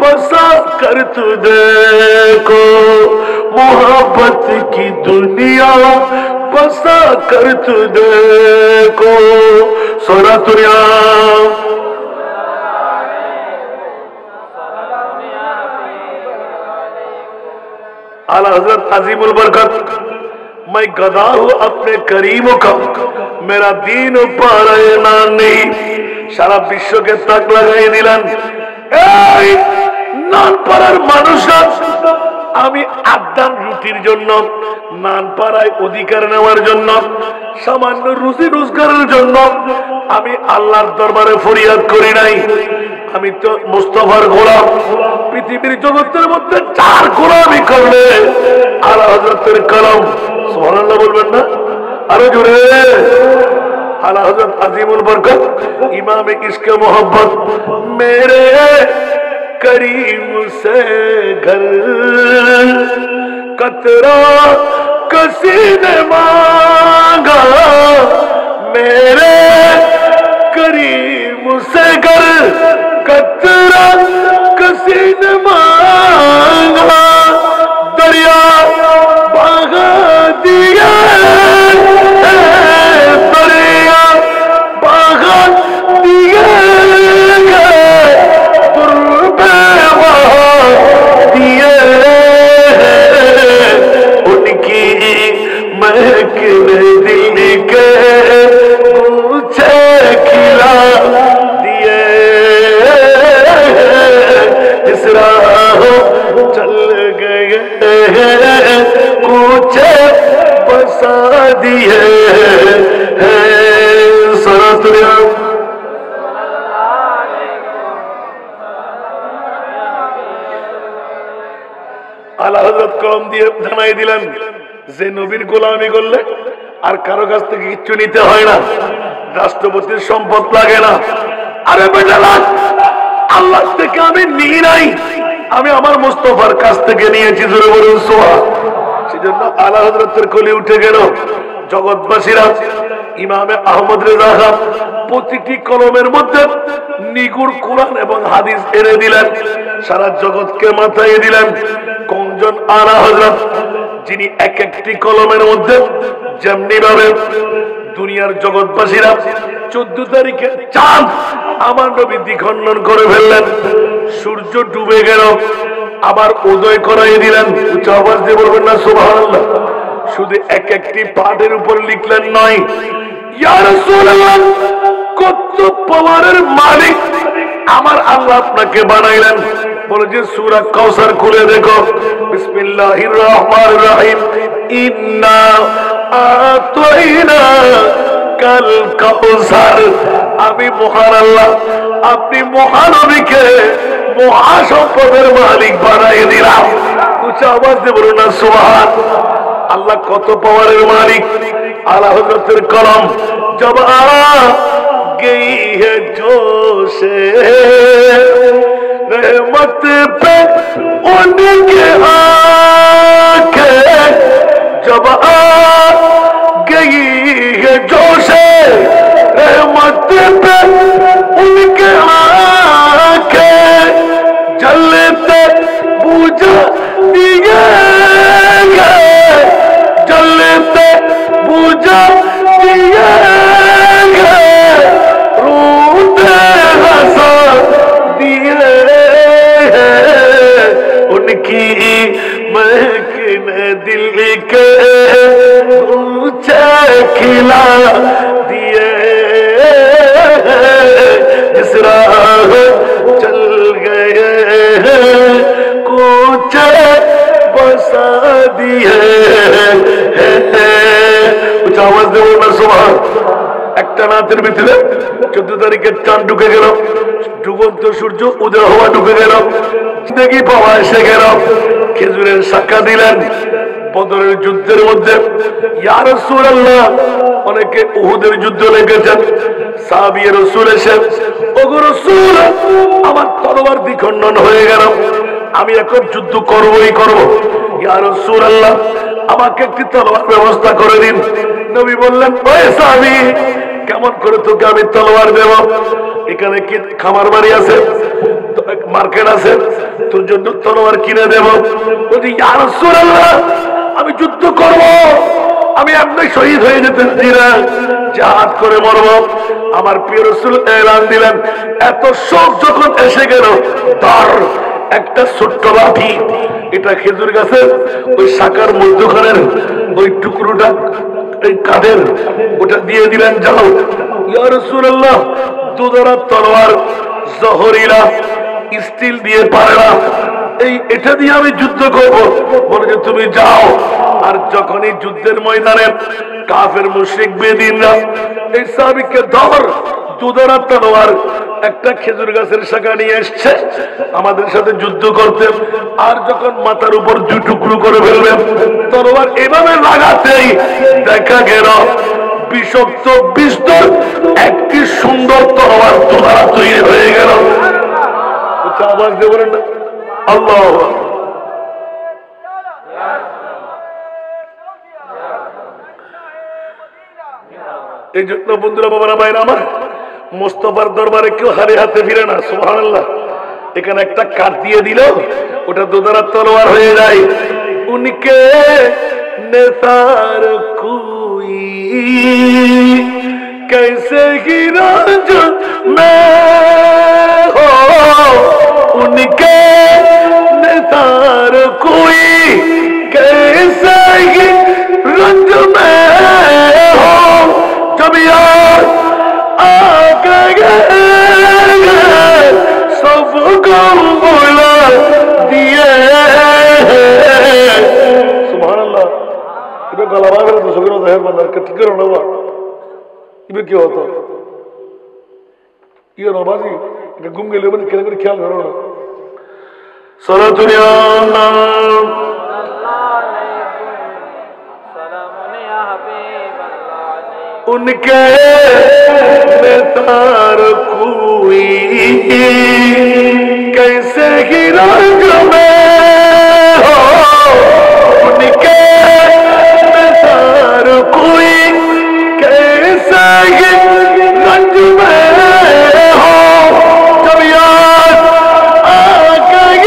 बसा कर तू देखो मोहब्बत की दुनिया बसा कर तू देखो सोरातुरिया आला हजरत अजीमुल बरकत मैं गदा हूं अपने करीमों का मेरा दीन पारे ना नहीं सारा विश्व के तक लगाई दिलन नानपाড়ার মানুষরা আমি আদান রুটির জন্য নানপাড়ায় অধিকার নেওয়ার জন্য সামান্য রুজি রোজগারের জন্য আমি আল্লাহর দরবারে ফরিয়াদ করি নাই আমি তো মুস্তাফার গোলাম পৃথিবীর জগতের মধ্যে 4 গোলামি করলে আলা হযরতের কলম সুবহানাল্লাহ বলবেন না আরো জোরে आला हज़रत अज़ीमुल बरकत इमाम इश्क मोहब्बत मेरे करीम से घर कतरा किसी ने मांगा मेरे करीम से घर कतरा किसी ने मांगा दरिया बहा दिया आला हज़रत कलम दिए জানাই দিলেন যে নবীর গোলামি করলে আর কারো কাছ থেকে কিছু নিতে হয় না রাষ্ট্রপতির সম্পদ লাগে না আরে বেটা আল্লাহ থেকে আমি নিই নাই আমি আমার মুস্তাফার কাছ থেকে নিয়েছি জোরে বলুন সুবহান সেজন্য আলা হযরতের কোলে উঠে গেল জগৎবাসীরা ইমামে আহমদ রেজা খান প্রতিটি কলমের মধ্যে নিগুড় কোরআন এবং হাদিস এনে দিলেন সারা জগৎকে মাথায় দিলেন কোনজন? আলা হযরত, যিনি এক একটি কলমের মধ্যে যেমনি ভাবে দুনিয়ার জগৎবাসীরা 14 তারিখে চাঁদ আমার নবী দ্বিখণ্ডন করে ফেললেন, সূর্য ডুবে গেল, আবার উদয় করাই দিলেন। উচ্চ আওয়াজ দিয়ে বলবেন না সুবহানাল্লাহ। শুধু এক একটি পাঠের উপর লিখলেন নয়, ইয়া রাসূলুল্লাহ, কত পাওয়ারের মালিক আমার আল্লাহ আপনাকে বানাইলেন। বলে যে সূরা কাউসার খুলে দেখো, বিসমিল্লাহির রহমানির রহিম, ইন্না আতাইনা কাল কাউসার। আমি মহান আল্লাহ, আপনি মহানবীকে মহাসম্পদের মালিক বানাই দিলাম। উচ্চ আওয়াজ দিয়ে বলুন না সুবহান আল্লাহ। কত পাওয়ারের মালিক! আলা হযরতের কলম জব গই হে জোশে रहमत पे उनके आंखें जब आ गई है जोशे रहमत पे उनके आंखें जलते बुझा दिए गए, जलते बुझा दिए गए, रूठे हंसा दिए उनकी महकिन दिल के ऊंचे खिला दिए, जिस राह चल गए कूचे बसा दिए। कुछ आवाज दे बोलना सुभान। একটা রাতের ভিতরে 14 তারিখের চাঁদ ঢুকে গেল, ডুবন্ত সূর্য উদয় হওয়া ঢুকে গেল, জিন্দেগি পাওয়া এসে গেল। খেজুরের শাখা দিলেন বদরের যুদ্ধের মধ্যে। ইয়া রাসূলুল্লাহ, অনেকে উহুদের যুদ্ধ লেগেছেন, সাহাবী রাসূল এসে, ওগো রাসূল, আমার তরবার দ্বিখণ্ডন হয়ে গেল, আমি এখন যুদ্ধ করবই করব। ইয়া রাসূলুল্লাহ, আমাকে একটি তরবার ব্যবস্থা করে দিন। নবী বললেন, ওই সাহাবী, কেমন করে তোকে আমি তলোয়ার দেব? এখানে কি খামার বাড়ি আছে, মার্কেট আছে, তোর জন্য তলোয়ার কিনে দেব? বলছি, ইয়া রাসূলুল্লাহ, আমি যুদ্ধ করব, আমি এমনি শহীদ হয়ে যেতে চাই না, জিহাদ করে মরব। আমার প্রিয় রাসূল এলান দিলেন। এত শোক যখন এসে গেল, ধর একটা ছোট্ট লাঠি, এটা খেজুর গাছের ওই শাখার মধ্যখানের ওই টুকরোটা কাদের, ওটা দিয়ে দিলেন, যাও। ইয়া রাসূলুল্লাহ, দুধার তলোয়ার জহরিলা স্টিল দিয়ে পারে না, এটা দিয়ে আমি যুদ্ধ করব। বলে যে তুমি যাও। আর যখনই যুদ্ধের ময়দানে কাফের মুশরিক বেদিনরা এই সাহাবীকে ধর, দুধার তলোয়ার, একটা খেজুর গাছের শাখা নিয়ে এসছে আমাদের সাথে যুদ্ধ করতে। আর যখন মাথার উপর দু টুকরো করে ফেলবেন, তলোয়ার এভাবে লাগাতেই দেখা গেল বিষাক্ত বিস্তর একটি সুন্দর তলোয়ার দুধার তৈরি হয়ে গেল। আওয়াজ দিয়ে বলেন না আল্লাহু আকবার। এই জন্য বন্ধুরা, বাবারা, ভাইরা আমার, মুস্তাফার দরবারে কেউ হারে হাতে ফিরে না। সুবহানাল্লাহ। এখানে একটা কাঠ দিয়ে দিল, ওটা দুধার তলোয়ার হয়ে যায়। উনকে নেসার কুই कैसे ही राज में हो, उनके निसार कोई कैसे ही रंज में हो, जब यार आ गए सबको बुला दिए। सुभानअल्लाह। इबे गलावा करे तो सगरो जहर बंदर के ठीक करो ना। इबे क्या होता ये नवाजी के घूम गए लेवन केले कर ख्याल करो ना। सलातुन या उनके निसार कोई कैसे ही रंग में हो, उनके निसार कोई कैसे ही रंग में हो, जब याद आ गए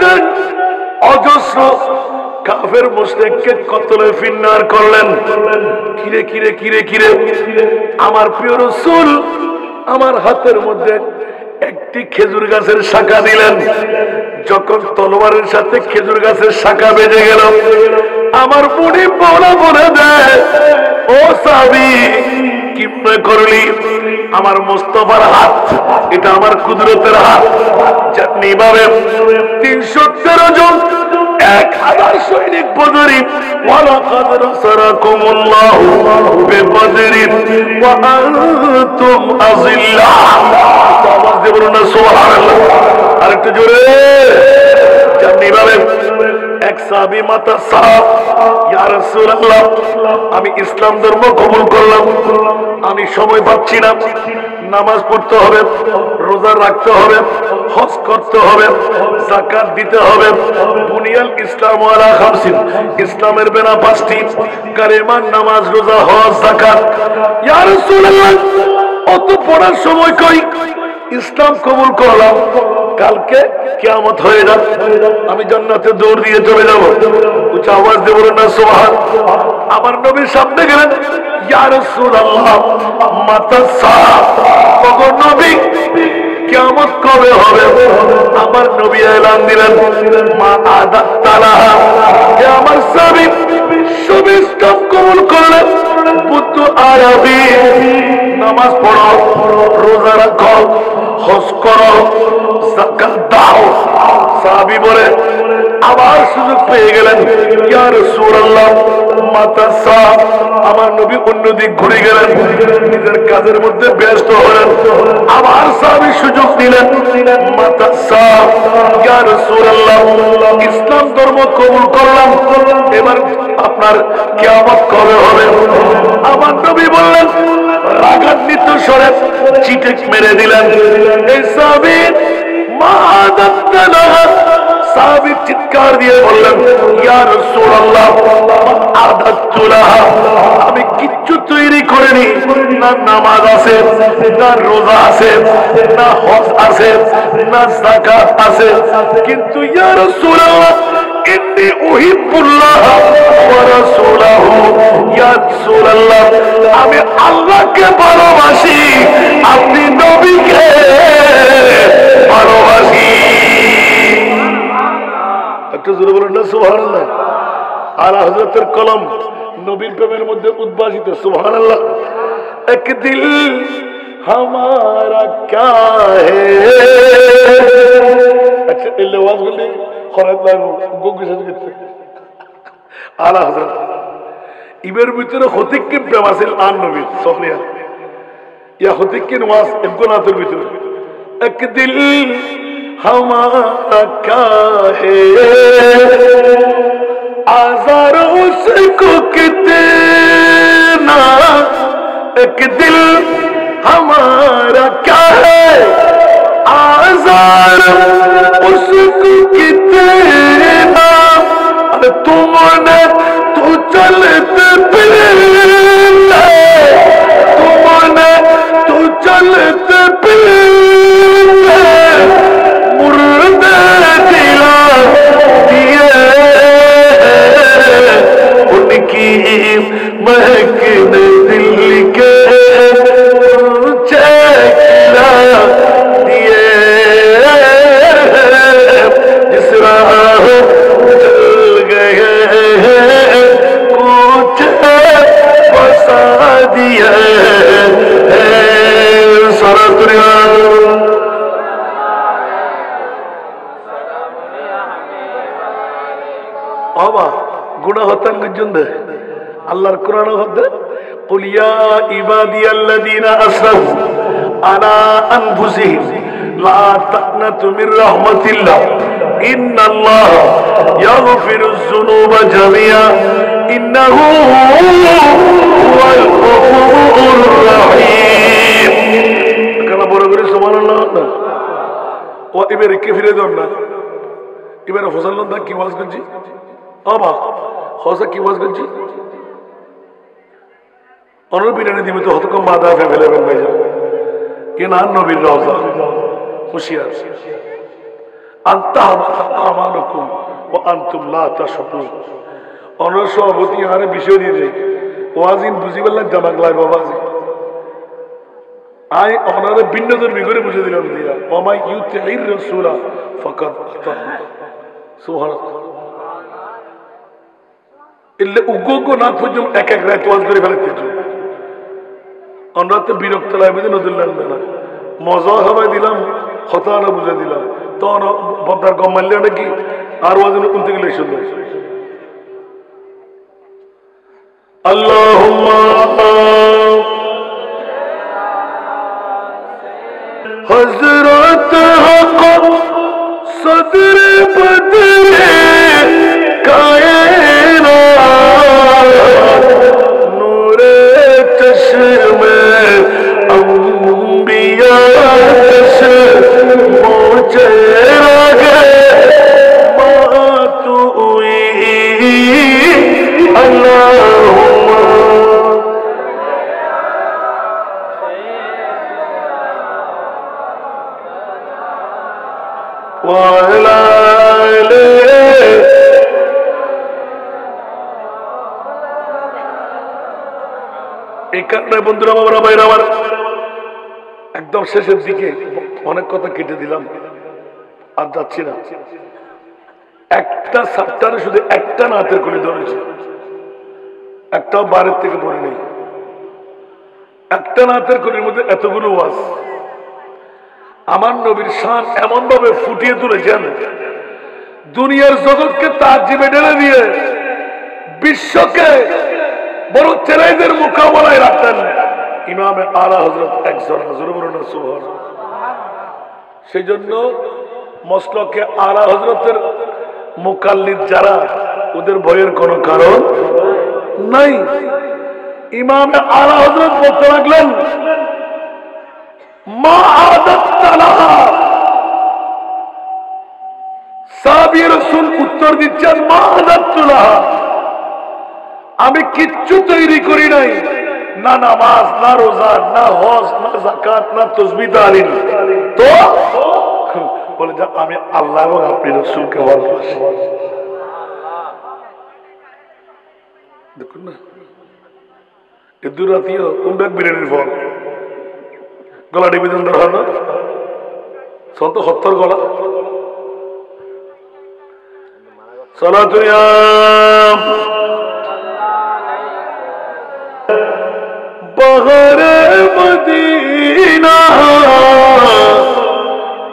উঠলেন, অজস্র কাফের মুশরিককে কতলে ফিন্নার করলেন। কিরে কিরে কিরে কিরে, আমার প্রিয় রাসূল আমার হাতের মধ্যে একটি খেজুর গাছের শাখা দিলেন। যখন তলোয়ারের সাথে খেজুর গাছের শাখা বেজে গেল, আমার মুনি বলে দেয়, ও সাহাবী কি মনে করলি আমার মুস্তাফার হাত এটা আমার কুদরতের হাত? যেমনি ভাবে 313 জন 1000 সৈনিক বদরি, ওয়ালাকাদ নাসারাকুমুল্লাহু বিবদরিন ওয়া আনতুম আযিল্লা। আওয়াজ দিয়ে বলুন না সুবহানাল্লাহ, আরেকটু জোরে। যেমনি ভাবে এক সাহাবী মাতা সাহাব, ইয়া রাসূলুল্লাহ আমি ইসলাম ধর্ম কবুল করলাম, আমি সময় পাচ্ছি না, নামাজ পড়তে হবে, রোজা রাখতে হবে, হজ করতে হবে, যাকাত দিতে হবে। বুনিয়াল ইসলাম আলা খামসিন, ইসলামের বেনা 5টি, কালেমা, নামাজ, রোজা, হজ, যাকাত। ইয়া রাসূলুল্লাহ অত পড়ার সময় কই? ইসলাম কবুল করলাম, কালকে কিয়ামত হয়ে যাবে, আমি জান্নাতে দৌড় দিয়ে চলে যাব। উচ্চ আওয়াজ দিয়ে বলুন না সুবহান। আমার নবীর সামনে গেলেন, ইয়া রাসূলুল্লাহ মাতা সাহাব, ওগো নবী কিয়ামত কবে হবে? আমার নবী এলান দিলেন, মা আদাত তালাহা, হে আমার সাহাবী সব ইসলাম কবুল করলেন, বুদ্ধ আরবি, নামাজ পড়ো, রোজা রাখো, হজ করো, যাকাত দাও। সাহাবী বলে আবার সুযোগ পেয়ে গেলেন, ইয়া রাসূলুল্লাহ মাতা সাহাব। আমার নবী অন্যদিক ঘুরে গেলেন, নিজের কাজের মধ্যে ব্যস্ত হলেন। আবার সাহাবী সুযোগ দিলেন, মাতা সাহাব, ইয়া রাসূলুল্লাহ ইসলাম ধর্ম কবুল করলাম, এবার আপনার কিয়ামত কবে হবে? আমার নবী বললেন, রাগান্বিত স্বরে চিঠি মেরে দিলেন, এই সাহাবী মা আদাত তালাহা। সাহাবী চিৎকার দিয়ে বললেন, ইয়া রাসূলুল্লাহ আদাতু লাহা, আমি কিচ্ছু তৈরি করিনি, না নামাজ আছে, না রোজা আছে, না হজ আছে, না যাকাত আছে, কিন্তু ইয়া রাসূলুল্লাহ ইন্নী উহিব্বুল্লাহ ওয়া রাসূলাহু, ইয়া রাসূলুল্লাহ আমি আল্লাহকে ভালোবাসি, আপনি নবীকে ভালোবাসি। একটু জোরে বলুন না সুবহানাল্লাহ। আলা হযরতের কলম নবীর প্রেমের মধ্যে উদ্ভাসিত, সুবহানাল্লাহ। এক দিল হামারা ক্যা হে। আচ্ছা এলে ওয়াজ বলি খরাত লাগো গোগি সাথে গেছে আলা হযরত ইবের ভিতরে হতিকিন প্রেম আছে আন নবী সোহনিয়া, ইয়া হতিকিন ওয়াজ একগুনাতের ভিতরে। এক দিল हमारा क्या है, आज़ार उसको कितना, एक दिल हमारा क्या है, आज़ार उसको कितना, अरे तुमने तो चलते फिरते, तुमने तो चलते फिरते उनकी महकने दिल के ऊंचे खिला दिए, जिस राह चल गए कुछ बसा दिए सारा दुनिया। গুনাহ হতেন গুঞ্জন আল্লাহর কোরআন হতে, কুল ইয়া ইবাদিয়াল্লাযীনা আসরাফু আলা আনফুসিহিম লা তাকনাতু মির রাহমাতিল্লাহ ইন্নাল্লাহা ইয়াগফিরুয যুনুবা জামিআ ইন্নাহু হুয়াল গফুরুর রাহিম। কানা বড় করে সুবহানাল্লাহ। ও এবারে কে ফিরে দেন না, এবারে ফজলুল্লাহ দা কি ওয়াজ করছি, আবা হসে কি ওয়াজ করছি, অনুর বিরিয়ানি দিবে তো হত কম বাদা অ্যাভেলেবেল হয়ে যাবে। কে না নবীর রওজা হুশিয়ার। আমানুকুম ওয়া আনতুম লা তাশকুরুন। অনর সভাপতি আরে বিষয় দিয়ে দেয় ওয়াজিন বুঝি বললেন জামাগলায় বাবাজি আই অনারে ভিন্ন ধর্মী করে বুঝে দিলাম দিয়া ওমাই ইউতির রাসূলা ফাকাদ আতা সুবহানাল্লাহ। ইল্লে উগ্র না পর্যন্ত এক এক রাত ওয়াজ করে ফেলতে আমরা তো বিরক্ত লাগবে নদুল্লাহ না মজা হবাই দিলাম হতা না বুঝে দিলাম তখন বদার গম মারলে নাকি আর ওয়াজিন কোনতে গেলে শুনবে আল্লাহুম্মা হযরত হক সদর বদরে কায়নাত নূরে চশমে अंबिया मुझे लगे बात हुई अल्लाहुम्मा वाला এখানে বন্ধুরা বাবারা ভাইরা আমার একদম শেষের দিকে অনেক কথা কেটে দিলাম আর যাচ্ছি না। একটা সাপ্তাহে শুধু একটা নাতের করে ধরেছি, একটাও বাইরের থেকে পড়ে নেই। একটা নাতের কলির মধ্যে এতগুলো ওয়াজ আমার নবীর শান এমন ভাবে ফুটিয়ে তুলেছেন দুনিয়ার জগৎকে তার জিমে ঢেলে দিয়ে বিশ্বকে বড় চ্যালেঞ্জের মোকাবেলায় রাখতেন ইমামে আলা হযরত একজন হুজুর বলুন সুবহানাল্লাহ। সেই জন্য মসলকে আলা হযরতের মুকাল্লিদ যারা ওদের ভয়ের কোনো কারণ নাই। ইমামে আলা হযরত বলতে লাগলেন মা আদাতলাহা, সাহাবী রাসূল উত্তর দিচ্ছেন মা আদাতলাহা, আমি কিচ্ছু তৈরি করি নাই, না নামাজ না রোজা না হজ না যাকাত না তাসবিহ তাহলিল। তো বলে যা আমি আল্লাহ এবং আপনি রাসূলকে ভালোবাসি। দেখুন না এ দুরাতিও কোনটা বিরিয়ানির ফল গলা ডিভিশন ধরা না সন্ত হত্তর গলা সালাতুয়া बहरे मदीना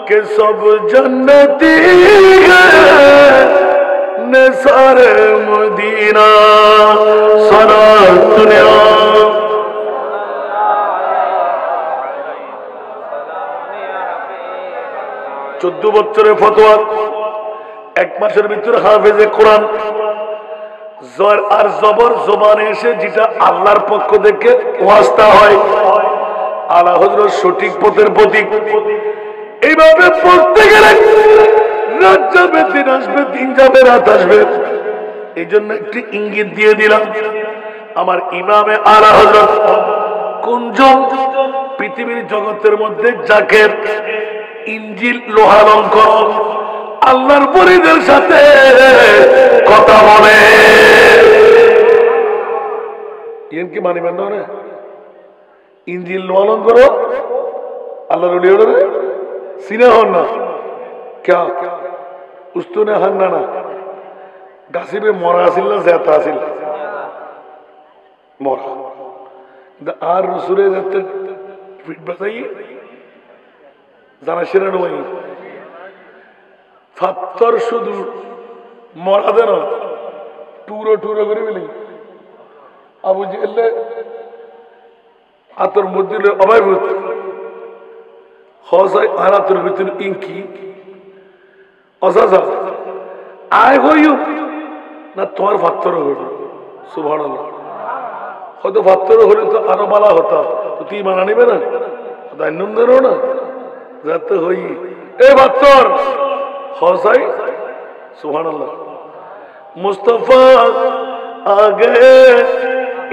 के सब जन्नती हैं निसारे मदीना सारा दुनिया। 14 বছরের ফতোয়া, 1 মাসের ভিতরে হাফেজে কোরআন, জর আর জবর জবানে এসে যেটা আল্লাহর পক্ষ থেকে ওয়াস্তা হয়, আলা হযরত সঠিক পথের প্রতীক। এইভাবে পড়তে গেলে রাত যাবে দিন আসবে, দিন যাবে রাত আসবে। এই জন্য একটি ইঙ্গিত দিয়ে দিলাম আমার ইমামে আলা হযরত কোনজন পৃথিবীর জগতের মধ্যে যাকে ইনজিল লোহালঙ্করণ আল্লাহর পরিদের সাথে কথা বলে ইন কি মানিবেন না ইনজিল লোহালন করো আল্লাহর ওলিয়রে সিনে হন না क्या উস্তুনে হান না না গাছিবে মরা আসিল না জেতা আসিল মরা আর রসুলে যেতে ফিট বাতাই জানা সেরা নয় ফাত্তর শুধু মরা দেন টুরো টুরো করে বলি আবু জেলে আতর মধ্যে অবাইভূত হসাই আরাতর ভিতর ইঙ্কি অসাজা আয় হইও না তোমার ফাত্তর হইল সুবহানাল্লাহ। হয়তো ফাত্তর হলে তো আরো বালা হতা তো তুই মানা নিবে না দাইনন্দেরও না যাতে হই এ ফাত্তর হসাই সুবহানাল্লাহ। মুস্তাফা আগে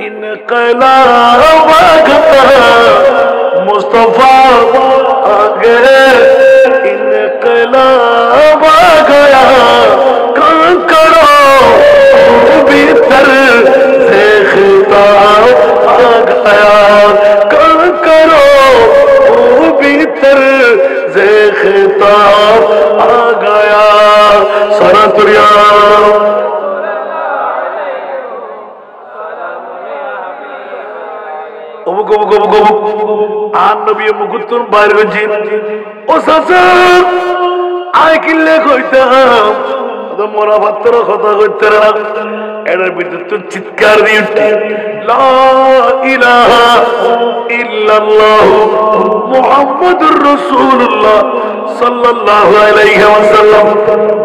ইনকলাব वक्त मुस्तफा आगे इनकलाब অমুক অমুক অমুক অমুক আর নবী মুকুত্তর বাইর হয়েছি ও চাচা আয় কিনলে কইতাম মরা ভাত্তর কথা কইতে না এটার ভিতর তো চিৎকার দিয়ে উঠে লা ইলাহা ইল্লাল্লাহ মুহাম্মাদুর রাসূলুল্লাহ সাল্লাল্লাহু আলাইহি ওয়াসাল্লাম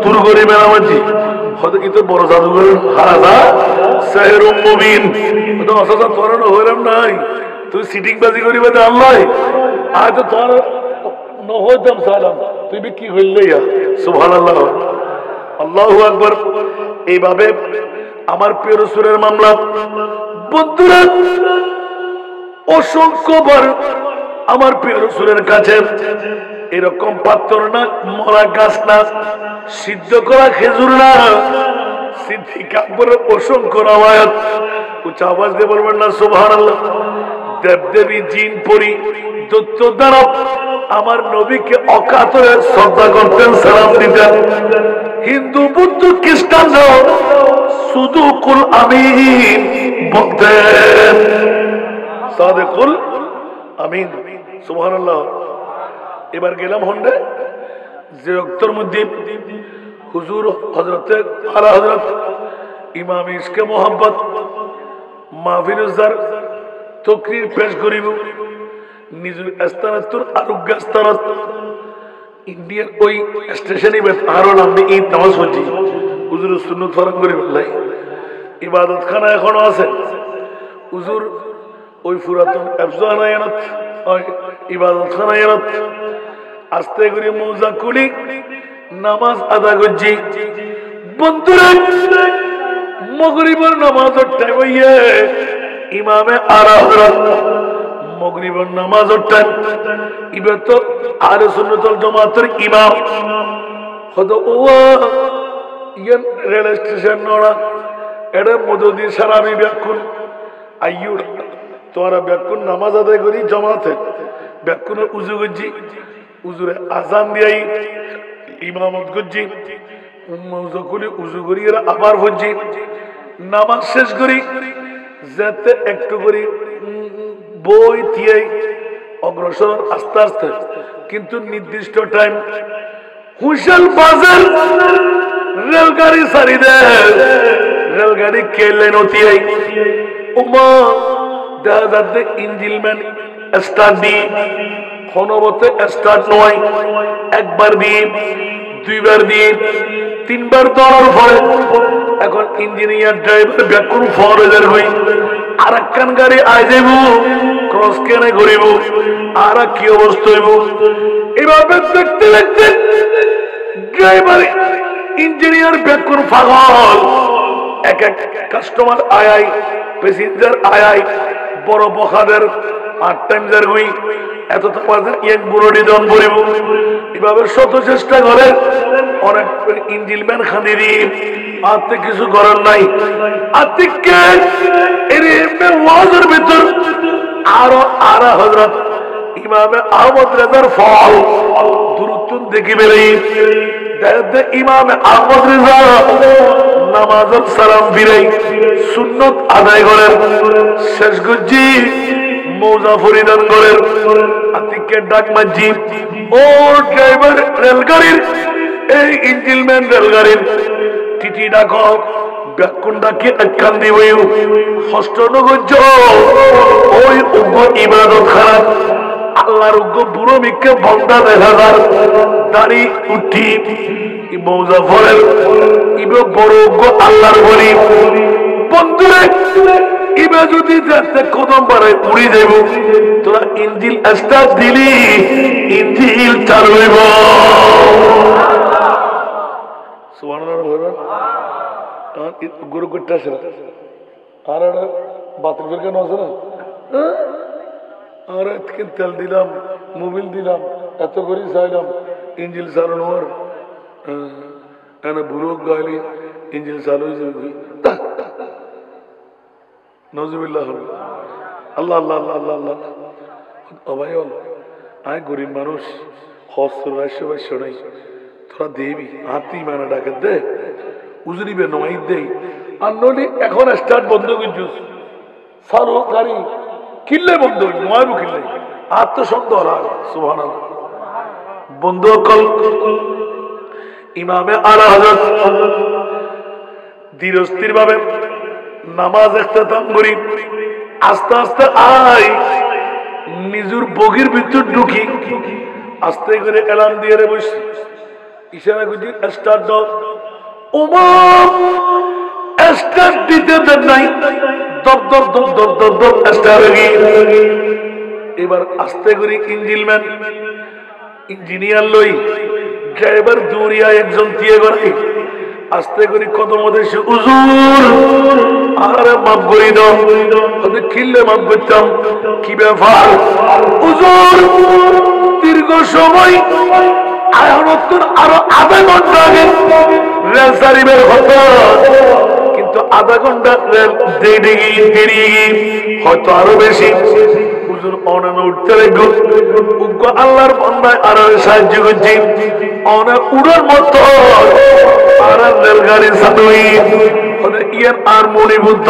দুর্গরি মেরামজি হয়তো কিন্তু বড় জাদুঘর হারাদা সেহরুম মুবিন তো অসসা তোর হইলাম নাই তুই সিটিং বাজি করিবে তো আল্লাহ আজ তো তোর নহইতাম সালাম তুই কি হইলে সুবহানাল্লাহ আল্লাহু আকবার এইভাবে আমার প্রিয় রাসূলের মামলা বন্ধুরা অসংখ্যবার আমার প্রিয় রাসূলের কাছে এরকম পাথর না মরা গাছ না সিদ্ধ করা খেজুর না সিদ্দিক আকবরের অসংখ্য রওয়ায়াত উচ্চ আওয়াজ দিয়ে বলবেন না সুবহানাল্লাহ দেবদেবী জিন পরি দৈত্য দানব আমার নবীকে অকাতরে শ্রদ্ধা করতেন সালাম দিতেন হিন্দু বুদ্ধ খ্রিস্টান সুদুকুল আমিন বলতেন সাদেকুল আমিন সুবহানাল্লাহ এবার গেলাম হন্ডে যে রক্তর মধ্যে হুজুর হযরতে আলা হযরত ইমাম ইশকে মোহাম্মদ মাহফিলুজার তকরীর পেশ করিব নিজের স্থানান্তর আরোগ্য স্থানত ইন্ডিয়ার ওই স্টেশনে আরো নামে ঈদ নামাজ পড়ছি হুজুর সুন্নত ফরম করি বললাই ইবাদত খানা এখনো আছে হুজুর ওই পুরাতন আফজানায়ানত ওই ইবাদত খানায়ানত আস্তে করে মৌজা কুলি নামাজ আদা করছি বন্ধুরা মাগরিবের নামাজের টাইম হইয়ে ইমামে আরা হযরত মাগরিবের নামাজের টাইম ইবে তো আহলে সুন্নাত ওয়াল জামাতের ইমাম হদ ও ইয়ান রেল স্টেশন নড়া এডে মদদি সারাবি ব্যাকুন আইয়ুর তোরা ব্যাকুন নামাজ আদায় করি জামাতে ব্যাকুনের উজু করছি উজুরে আজান দিয়াই ইমামত করছি মৌজা করি উজু করি এরা আবার হচ্ছি নামাজ শেষ করি যাতে একটু করি বই দিয়ে অগ্রসর আস্তে আস্তে কিন্তু নির্দিষ্ট টাইম হুশাল বাজার রেলগাড়ি সারি দেয় রেলগাড়ি কেলে নতি উমা দেখা যাচ্ছে ইঞ্জিনম্যান স্টার্ট দিয়ে ক্ষণবতে স্টার্ট নয় একবার দিয়ে দুইবার দিয়ে তিনবার দৌড়ার পরে এখন ইঞ্জিনিয়ার ড্রাইভার ব্যাকুল ফরেজের হই আর একখান গাড়ি আই যাইব ক্রস কেনে ঘুরিব আর কি অবস্থা হইব এভাবে দেখতে দেখতে ড্রাইভার ইঞ্জিনিয়ার ব্যাকুল পাগল এক এক কাস্টমার আয় প্যাসেঞ্জার আয় বড় বখাদের 8 টাইমজার হই এত তোমাদের এক বুড়ি দন করিব এভাবে শত চেষ্টা করে অনেক ইঞ্জিনম্যান খানি দিয়ে আতে কিছু করার নাই আতিকে এর ওয়াজের ভিতর আরো আরা হযরত ইমামে আহমদ রেজার ফল দুরুতুন দেখি বেরি দেখতে ইমামে আহমদ রেজা নামাজের সালাম ফিরাই সুন্নত আদায় করেন শেষ করছি মৌজা ফরিদান করেন আতিকে ডাক মাঝি ও ড্রাইভার রেলগাড়ির এই ইঞ্জিনম্যান রেলগাড়ির টিটি ডাকো ব্যাকুন ডাকি একখান দিবই হস্ত নগজ ওই উগ্র ইবাদত খারাপ আল্লাহর উগ্র বুড়ো মিকে বন্ধা দেখা যার দাড়ি উঠি মৌজা ফরের ইবে বড় উগ্র আল্লাহর বলি বন্ধুরে ইবে যদি যাতে কদম বাড়ায় উড়ি যাইব তোরা ইঞ্জিল স্টার্ট দিলি ইঞ্জিল চালু হইব সুবহানাল্লাহ বলবেন গুরু করতে আসে না আর বাতিল কেন আছে না আর আজকে তেল দিলাম মোবিল দিলাম এত করে চাইলাম ইঞ্জিল চালানো আর বুড়ো গাইলি ইঞ্জিল চালু হয়ে যাবে নজরুল্লাহ আল্লাহ আল্লাহ আল্লাহ আল্লাহ আল্লাহ অবাই আয় গরিব মানুষ হস্ত রাষ্ট্র নাই তোরা দেবি হাতি মানা ডাকে দে উজরিবে নয় দেই আর নলি এখন স্টার্ট বন্ধ করছিস চালু গাড়ি কিল্লে বন্ধু নয়বু কিল্লে আত্মসন্দেহ সুবহানাল্লাহ। বন্ধু অকল ইমামে আলা হযরত ধীরস্থির ভাবে নামাজ ইখতিতাম করি আস্তে আস্তে নিজের বগির ভিতর ঢুকি আস্তে করে এলান দিয়ে বসি ইশারা করছি স্টার্ট দাও উমাম স্টার্ট দিতে দেন নাই দপ দপ দপ দপ দপ দপ স্টার্ট হয়ে এবার আস্তে করে ইঞ্জিনিয়ার লই ড্রাইভার দৌড়িয়া একজন দিয়ে করে আস্তে করে কদম দেশে হুজুর আরে মাফ করে দাও ওদের খিল্লে মাফ করতাম কি ব্যাপার হুজুর দীর্ঘ সময় আরো আধা ঘন্টা আগে রেল সারিবের হতো কিন্তু আধা ঘন্টা রেল দেরি হয়তো আরো বেশি হুজুর অনেক উঠতে লাগলো আল্লাহর বান্দায় আর সাহায্য করছি অনেক উড়ার মতো আর রেলগাড়ি চালুই ইয়ার আর মনিবুদ্ধ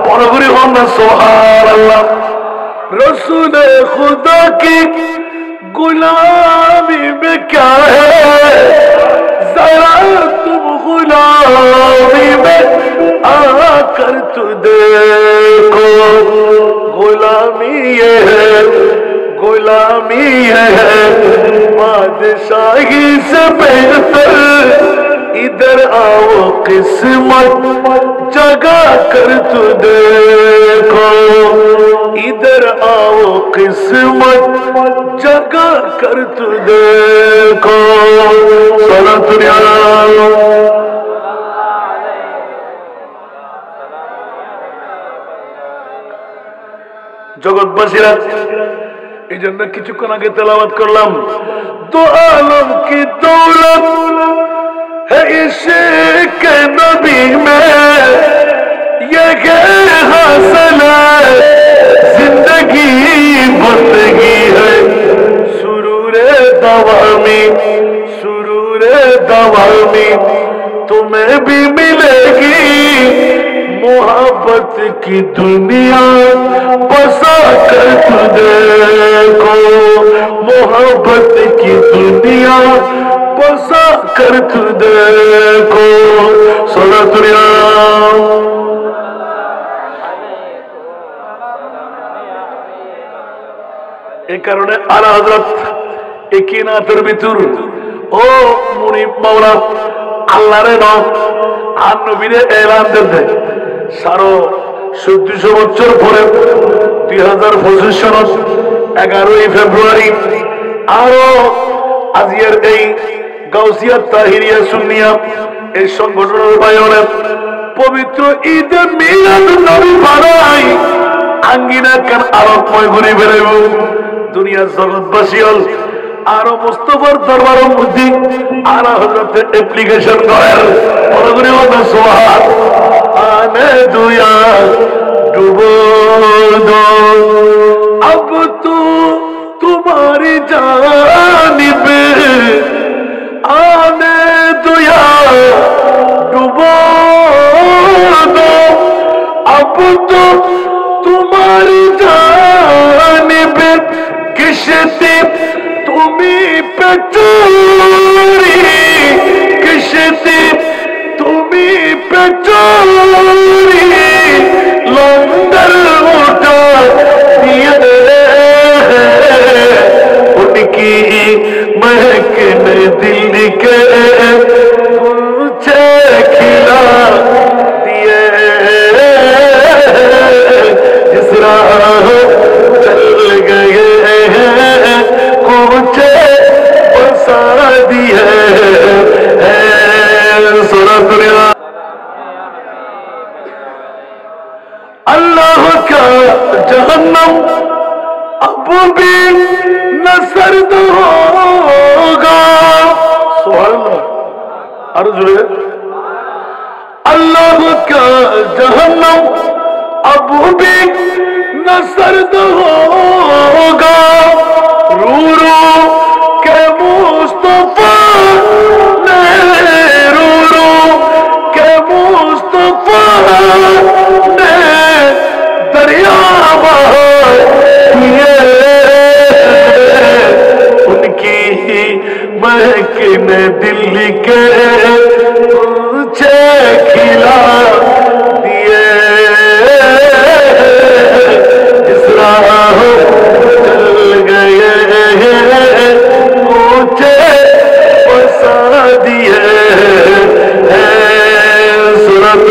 বড় করে হন না সুবহানাল্লাহ। রসুলে খুদা কি गुलामी में क्या है जरा तुम गुलामी में आकर तू देखो गुलामी ये है गुलामी है बादशाही से बेहतर इधर आओ किस्मत जगा कर तू देखो इधर आओ किस्मत जगा कर तू देखो জগৎবাসীরা এই জন্য কিছুক্ষণ আগে তেলাওয়াত করলাম দো আলম কি দৌলত है इश्क नबी में ये हासिल जिंदगी बंदगी है सुरूरे दवामी तुम्हें भी मिलेगी मोहब्बत की दुनिया बसा कर तू देखो मोहब्बत की दुनिया बसा कर तू देखो सोना दुनिया এই কারণে আলা হযরত একিনাতের ভিতর ও মুনিব মাওলা আল্লাহরে নাম আর নবীরে এলান দেন সারো 1400 বছর পরে 2025 সন 11 ফেব্রুয়ারি আরো আজিয়ার এই গাউসিয়া তাহিরিয়া সুন্নিয়া এই সংগঠনের বায়নে পবিত্র ঈদে মিলাদুন নবী বানাই আঙ্গিনা কান আলোকময় ঘুরে বেড়াইব দুনিয়ার জগৎবাসী হল আরো মুস্তফার দরবারের মধ্যে আলা হযরতের অ্যাপ্লিকেশন করেন বড় করে বলতে সুবহান আনে দুয়া ডুবো দো अब तू तुम्हारी जानिब आने दुया डुबो दो अब तो तुम्हारी जानिब किश्ती तुम्हीं पे चोरी किश्ती तुम्हीं पे चोरी लंगर उठा दिए उनकी महकन दिल के गुलछे खिला दिए जिस राह चल गए गुलछे बसा दिए सुना दुनिया अल्लाह का जहन्नम अब भी न सर्द होगा सुभान अल्लाह और जुड़े अल्लाह का जहन्नम अब भी न सर्द होगा रू रू के मुस्तफा ने रू रू के मुस्तफा ने दरिया उनकी महकने दिल्ली के ऊंचे खिला दिए इस राह चल गए ऊंचे बसा दिए सूरत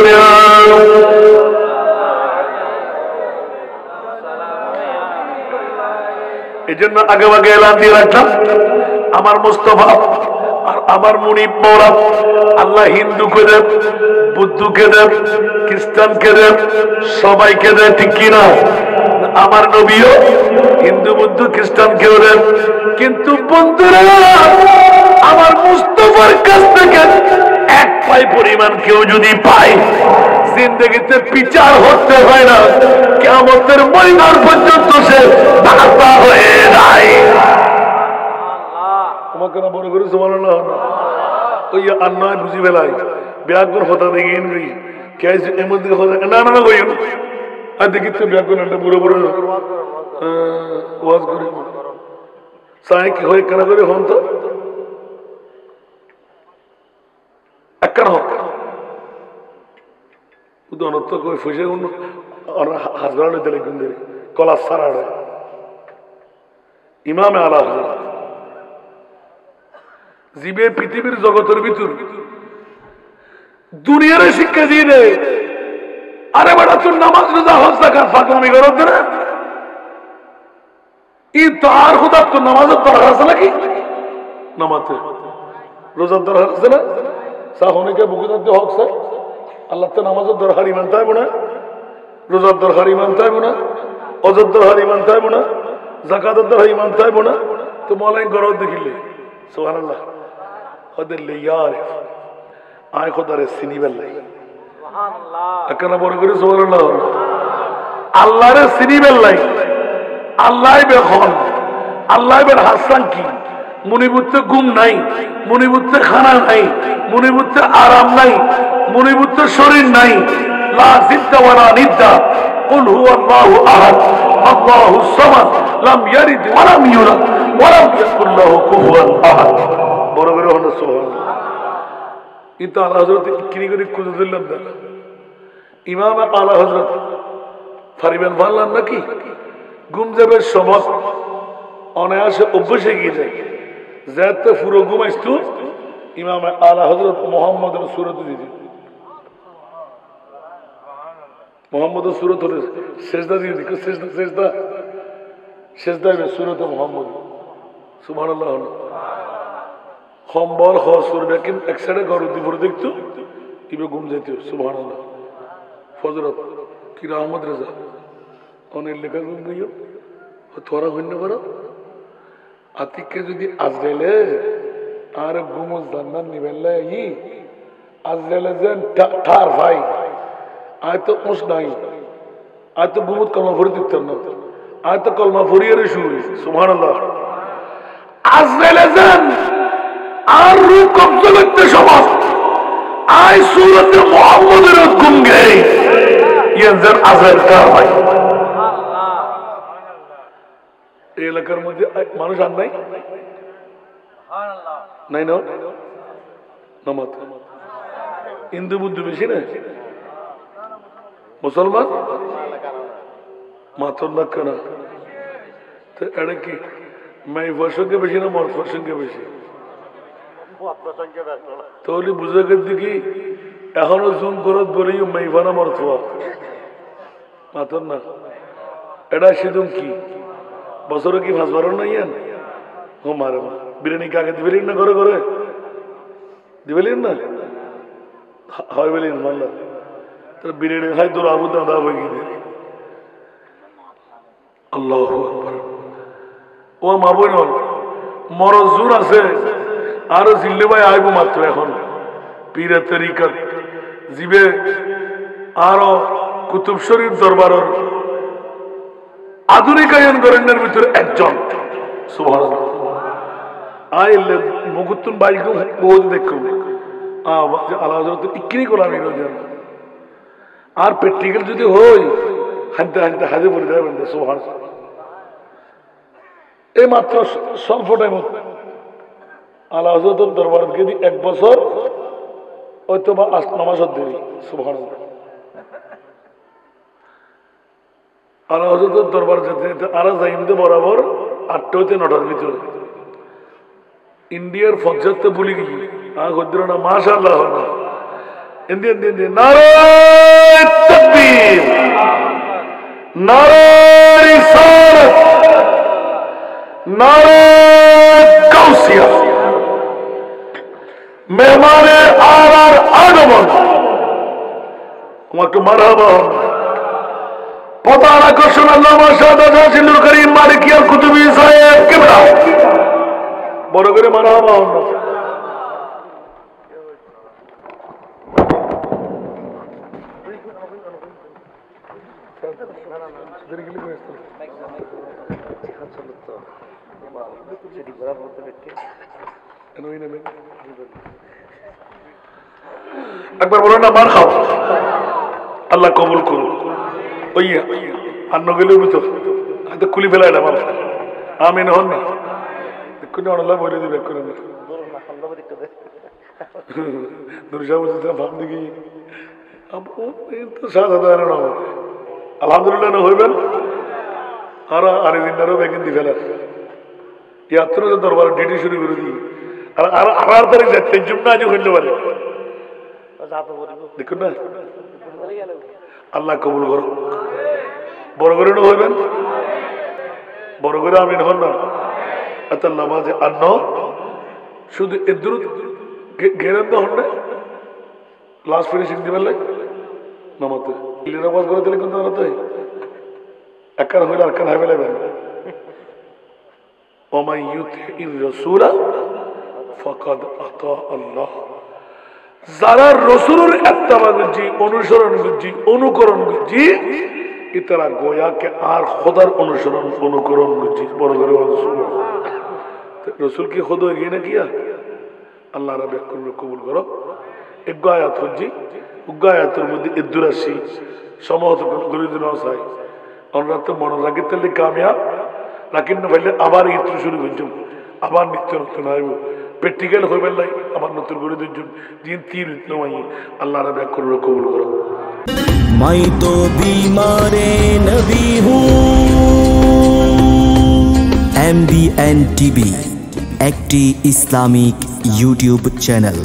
এই জন্য আগে আগে এলান দিয়ে রাখলাম আমার মুস্তফা আর আমার মুনিব মওলা আল্লাহ হিন্দুকে দেব বুদ্ধকে দেব খ্রিস্টানকে দেব সবাইকে দেব ঠিক কিনা আমার নবীও হিন্দু বুদ্ধ খ্রিস্টানকেও দেব কিন্তু বন্ধুরা আমার মুস্তফার কাছ থেকে এক পাই পরিমাণ কেউ যদি পায় জিন্দগিতে বিচার হতে হয় না কিয়ামতের ময়দান পর্যন্ত সে দাতা হয়ে যায় তোমাকে না বড় করে সুবহানাল্লাহ ওই আন্নায় বুঝি বেলাই ব্যাকরণ হতা দেখিন নি কেসে এমন দিকে হতা না না কইও আর দেখি তো ব্যাকরণটা বড় বড় ওয়াজ করে সাই কি হয় কেন করে হন তো একখান হোক উদনত কই ফুসে আর হাজরানে দিলে গুন্দে কলা সারাড়ে ইমামে আলা হযরত জিবে পৃথিবীর জগতের ভিতর দুনিয়ার শিক্ষা দিয়ে দেয় আরে বেটা তুই নামাজ রোজা হজ যাকাত ফাতমি করত না ই তো আর খুদা তো নামাজের দরকার আছে নাকি নামাজে রোজার দরকার আছে না সাহনিকে বুকুদাতে হক স্যার আল্লাহ তো নামাজের দরকার ইমান তাই না রোজার দরকার ইমান তাই না অজর দরকার ইমান তাই না যাকাতের দরকার ইমান তাই না তো মলাই গরত দেখিলে সুবহানাল্লাহ ওদের লিয়ার আয় খোদারে চিনি বেলাই সুবহানাল্লাহ একনা বড় করে সুবহানাল্লাহ আল্লাহরে চিনি বেলাই আল্লাহ বেখন আল্লাহ বের হাসান কি মুনিবুতে ঘুম নাই মুনিবুতে খানা নাই মুনিবুতে আরাম নাই মুনিবুতে শরীর নাই লা জিদ্দা ওয়ালা নিদ্দা কুল হুয়াল্লাহু আহাদ আল্লাহুস সামাদ লাম ইয়ালিদ ওয়া লাম ইউলাদ ওয়া লাম ইয়াকুল লাহু কুফুয়ান আহাদ বড় করে হলো সুবহানাল্লাহ ইতা আলা হযরত কিনি করে কুদু দিলাম না ইমাম আলা হযরত ফারিবেন বললেন নাকি ঘুম যাবে সবক অনায়াসে অভ্যাসে গিয়ে যায় যাতে পুরো ঘুমাইছ ইমাম আলা হযরত মুহাম্মদের সূরত দিদি মুহাম্মদের সূরত হলে সিজদা দিয়ে দিকে সিজদা সিজদা সিজদা এর সূরত মুহাম্মদ সুবহানাল্লাহ সম্বল হ সূরত কিন্তু এক সাইডে গরু দি পড়ে দেখতো ইবে ঘুম যাইতো সুবহানাল্লাহ ফজরত কি রহমত রেজা অনেক লেখা ঘুম গইও তোরা হইন করো আতিককে যদি আজরাইলে আর ঘুমো জান্নাত নিবেলে ই আজরাইলে যেন ঠার ভাই আয় তো উস নাই আয় তো ঘুমত কলমা ভরে দিতেন না আয় তো কলমা ভরিয়ে শুরু সুবহানাল্লাহ আজরাইলে যেন আর রূপ কবজা করতে সমাজ আয় সূরতে মুহাম্মদের ঘুম গই ইয়ান যেন আজরাইল কার ভাই এই এলাকার মধ্যে মানুষ আর নাই নাই না নামাজ হিন্দু বুদ্ধ বেশি না মুসলমান মাতর না কেনা তো এটা কি মাই প্রসঙ্গে বেশি না মর প্রসঙ্গে বেশি তাহলে বুঝে গেছি কি এখনো জুম করত বলি মাইফানা মরথুয়া মাতর না এটা সিদুম কি বছরে কি ভাস বারো নাই ও মারে মা বিরিয়ানি কাকে দিবেন না ঘরে ঘরে দিবেন না হয় বলেন মাল্লা তার বিরিয়ানি খাই তোর আবু দাদা হয়ে গিয়ে আল্লাহু আকবার ও মা বোন মরজ জোর আছে আরো জিল্লে ভাই আইব মাত্র এখন পীরের তরিকত জিবে আরো কুতুব শরীফ দরবারের আধুনিকায়ন গরেন্ডের ভিতরে একজন সুবহানাল্লাহ আইলে মুকুতুন বাইকু বহুত দেখো আল্লাহ হযরত ইকরি গোলামি রোজন আর প্র্যাকটিক্যাল যদি হই হানতে হানতে হাজে পড়ে যাবেন সুবহান। এই মাত্র স্বল্প টাইম আলা হযরতের দরবার গেদি 1 বছর হয়তো বা নামাজ দেরি সুবহান। আলা হযরতের দরবার যেতে যেতে আরা যাইমদে বরাবর 8টা হইতে 9টার ভিতরে ইন্ডিয়ার ফজরতে ভুলে গিয়ে গদ্র না মাশাআল্লাহ ইন্ডিয়ান নারে তাকবীর নারে রিসালাত নারে গাউসিয়া মেহমানে আলার আগমন তোমাকে মারহাবা পতার আকর্ষণ আল্লামা শাহাদাত হাসিনুল করিম মালিকিয়া কুতুবী সাহেব কিবলা বড় করে মারহাবা একবার বলো না মার খাও আল্লাহ কবুল করুন। ওই আন্ন গেলেও তো হয়তো খুলি ফেলাইলাম আমিন হন না দেখুন আল্লাহ বলে দিবে আলহামদুলিল্লাহ না হইবেন আর আরে দিনারও বেগিন দি ফেলার ইয়াত্র দরবার ডিটি শুরু করে দিই আর 18 তারিখ যাচ্ছে জুমনা আজ হইলে পারে দেখুন না আল্লাহ কবুল করো। বড় করে না হইবেন বড় করে আমিন হন না এত নামাজে আন্ন শুধু এদুর ঘেরেন তো হন না লাস্ট ফিনিশিং দিবেন লাই নামাতে নামাজ করে দিলে কিন্তু আনাতে একখান হইলে আরখান হাইবে লাগবেন ওমাই ইউতির রাসূলা ফাকাদ আতা আল্লাহ। যারা রসুলের ইত্তেবা করছি অনুসরণ করছি অনুকরণ করছি ইতারা গোয়াকে আর খোদার অনুসরণ অনুকরণ করছি বড় করে রসুল কি খোদ এগিয়ে না কিয়া আল্লাহ রাব্বুল আলামিন কবুল করো। এক আয়াত হচ্ছি আয়াতের মধ্যে ইদ্দুরাসি সমহত করে দিন চাই আমরা তো মনে রাখি তাহলে কামিয়াব রাখেন না ভাইলে আবার ইত্র শুরু করছুন আবার নিত্য নতুন আইব প্র্যাকটিক্যাল হইবেন লাই আবার নতুন করে দিন দিন তীর নয় আল্লাহ রাব্বুল আলামিন কবুল করো। मैं तो बीमारे नबी हूँ। MBN TV একটি ইসলামিক ইউটিউব চ্যানেল।